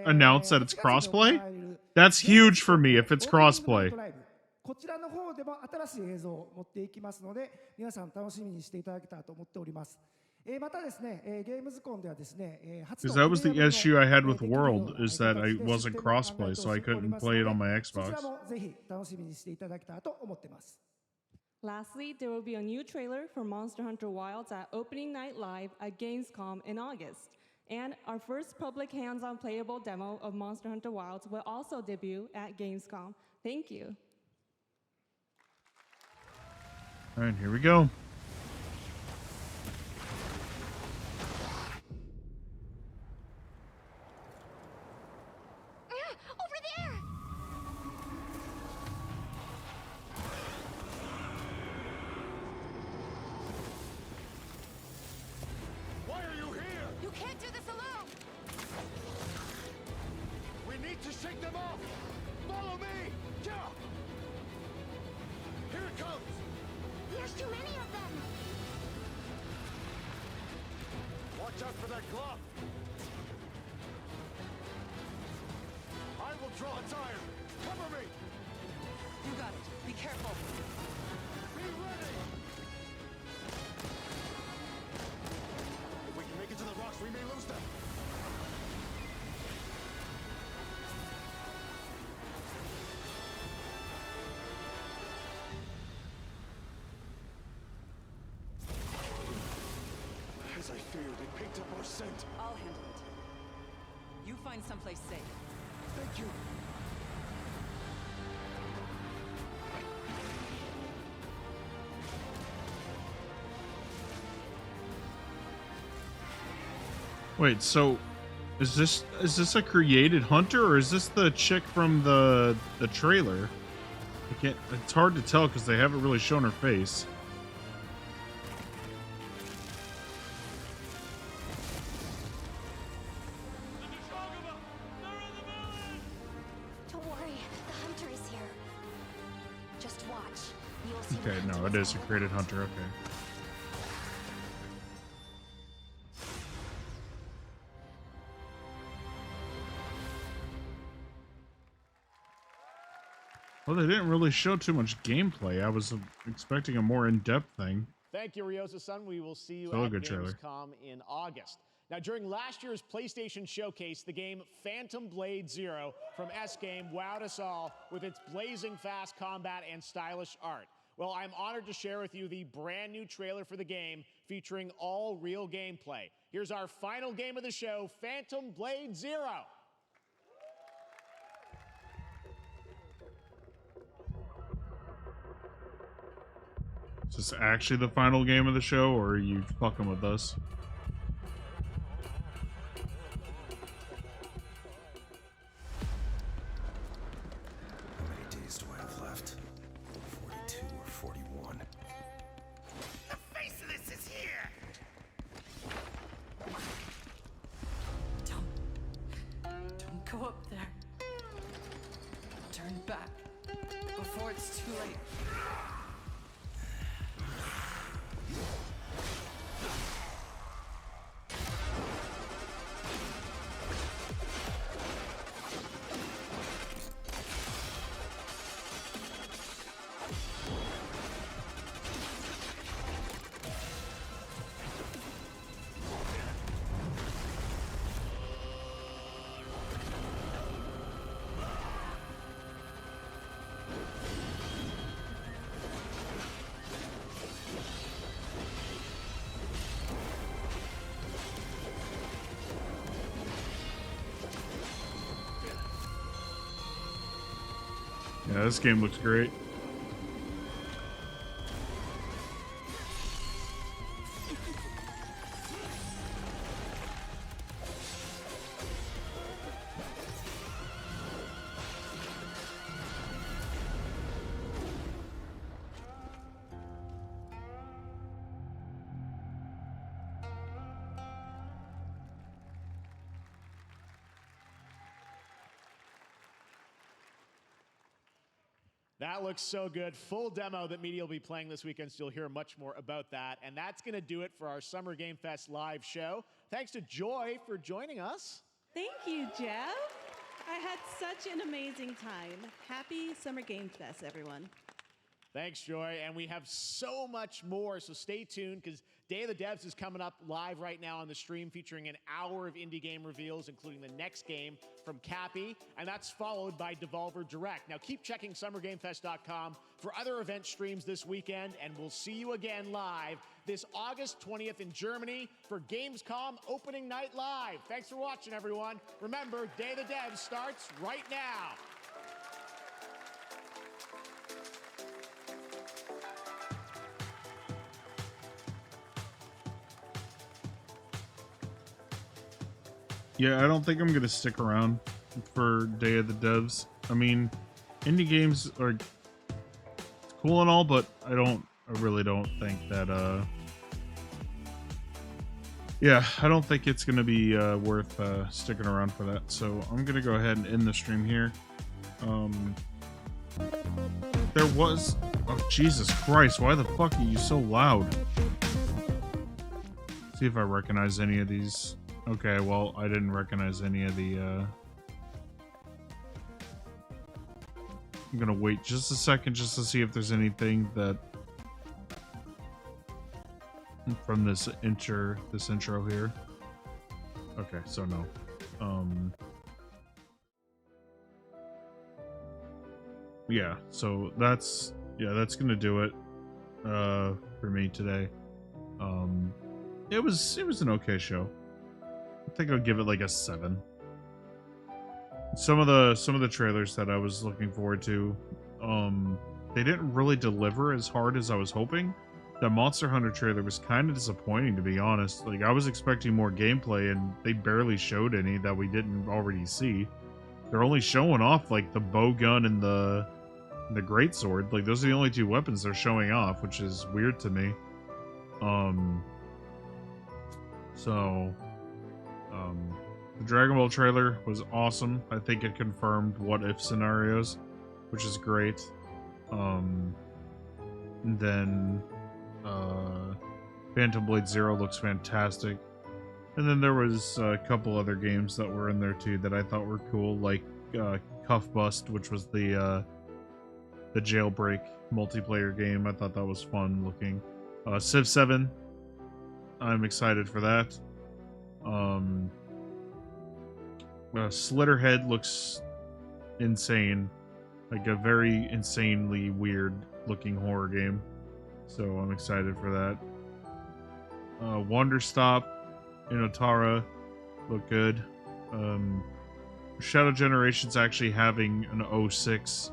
announce that it's crossplay? That's huge for me if it's crossplay. こちらの方でも新しい映像を持っていきますので、皆さん楽しみにしていただけたらと思っております。またですね、ゲームズコンではですね、 Because that was the issue I had with World, is that I wasn't crossplay, so I couldn't play it on my そち Xbox. らもぜひ楽しみにしていただけたらと思ってます。 Lastly, there will be a new trailer for Monster Hunter Wilds at Opening Night Live at Gamescom in August. And our first public hands-on playable demo of Monster Hunter Wilds will also debut at Gamescom. Thank you. All right, here we go. Over there! Why are you here? You can't do this alone! We need to shake them off! Follow me! Yeah! it comes! There's too many of them! Watch out for that glove! I will draw its iron! Cover me! You got it. Be careful. Be ready! If we can make it to the rocks, we may lose them! As I feared, it picked up our scent. I'll handle it. You find someplace safe. Thank you. Wait, so is this a created hunter, or is this the chick from the trailer? I can't. It's hard to tell because they haven't really shown her face. Don't worry, the hunter is here. Just watch. You'll see. Okay, no, it is a created hunter. Okay. Well, they didn't really show too much gameplay. I was expecting a more in-depth thing. Thank you, Ryosa-san. We will see you Still a at good trailer. Gamescom in August. Now, during last year's PlayStation Showcase, the game Phantom Blade Zero from S-Game wowed us all with its blazing fast combat and stylish art. Well, I'm honored to share with you the brand new trailer for the game featuring all real gameplay. Here's our final game of the show, Phantom Blade Zero. Is this actually the final game of the show, or are you fucking with us? How many days do I have left? 42 or 41? The face of this is here! Don't go up there. Turn back before it's too late. Yeah, this game looks great. That looks so good. Full demo that media will be playing this weekend, so you'll hear much more about that. And that's going to do it for our Summer Game Fest live show. Thanks to Joy for joining us. Thank you, Jeff. I had such an amazing time. Happy Summer Game Fest, everyone. Thanks, Joy. And we have so much more, so stay tuned because Day of the Devs is coming up live right now on the stream, featuring an hour of indie game reveals, including the next game from Cappy, and that's followed by Devolver Direct. Now keep checking SummerGameFest.com for other event streams this weekend, and we'll see you again live this August 20th in Germany for Gamescom Opening Night Live. Thanks for watching, everyone. Remember, Day of the Devs starts right now. Yeah, I don't think I'm gonna stick around for Day of the Devs. I mean, indie games are cool and all, but I really don't think that yeah, I don't think it's gonna be worth sticking around for that. So I'm gonna go ahead and end the stream here. There was... Oh, Jesus Christ, why the fuck are you so loud? See if I recognize any of these. Okay, well, I didn't recognize any of the, I'm gonna wait just a second just to see if there's anything that... from this intro here. Okay, so no. Yeah, so that's gonna do it for me today. It was an okay show. I think I'll give it like a 7. Some of the trailers that I was looking forward to, they didn't really deliver as hard as I was hoping. The Monster Hunter trailer was kind of disappointing, to be honest. Like, I was expecting more gameplay, and they barely showed any that we didn't already see. They're only showing off like the bow gun and the greatsword. Like, those are the only 2 weapons they're showing off, which is weird to me. The Dragon Ball trailer was awesome. I think it confirmed what if scenarios, which is great. And then Phantom Blade Zero looks fantastic. And then there was a couple other games that were in there too that I thought were cool, like Cuff Bust, which was the jailbreak multiplayer game. I thought that was fun looking. Civ 7, I'm excited for that. Slitterhead looks insane, like a very insanely weird looking horror game, so I'm excited for that. Wanderstop and Otara look good. Shadow Generation's actually having an 06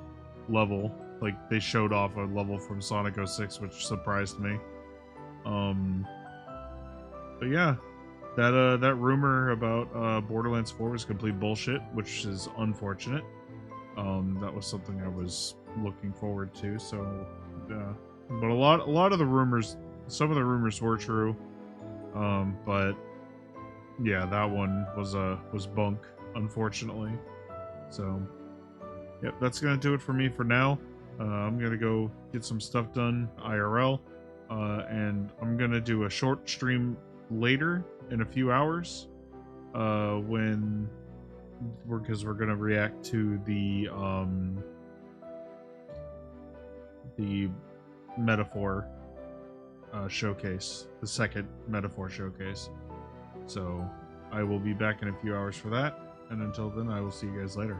level, like they showed off a level from Sonic 06, which surprised me. But yeah, that rumor about Borderlands 4 was complete bullshit, which is unfortunate. That was something I was looking forward to. So, but a lot of the rumors, some of the rumors were true. But yeah, that one was bunk, unfortunately. So, yep, that's gonna do it for me for now. I'm gonna go get some stuff done IRL, and I'm gonna do a short stream later in a few hours, because we're gonna react to the Metaphor showcase, the second Metaphor showcase. So I will be back in a few hours for that, and until then, I will see you guys later.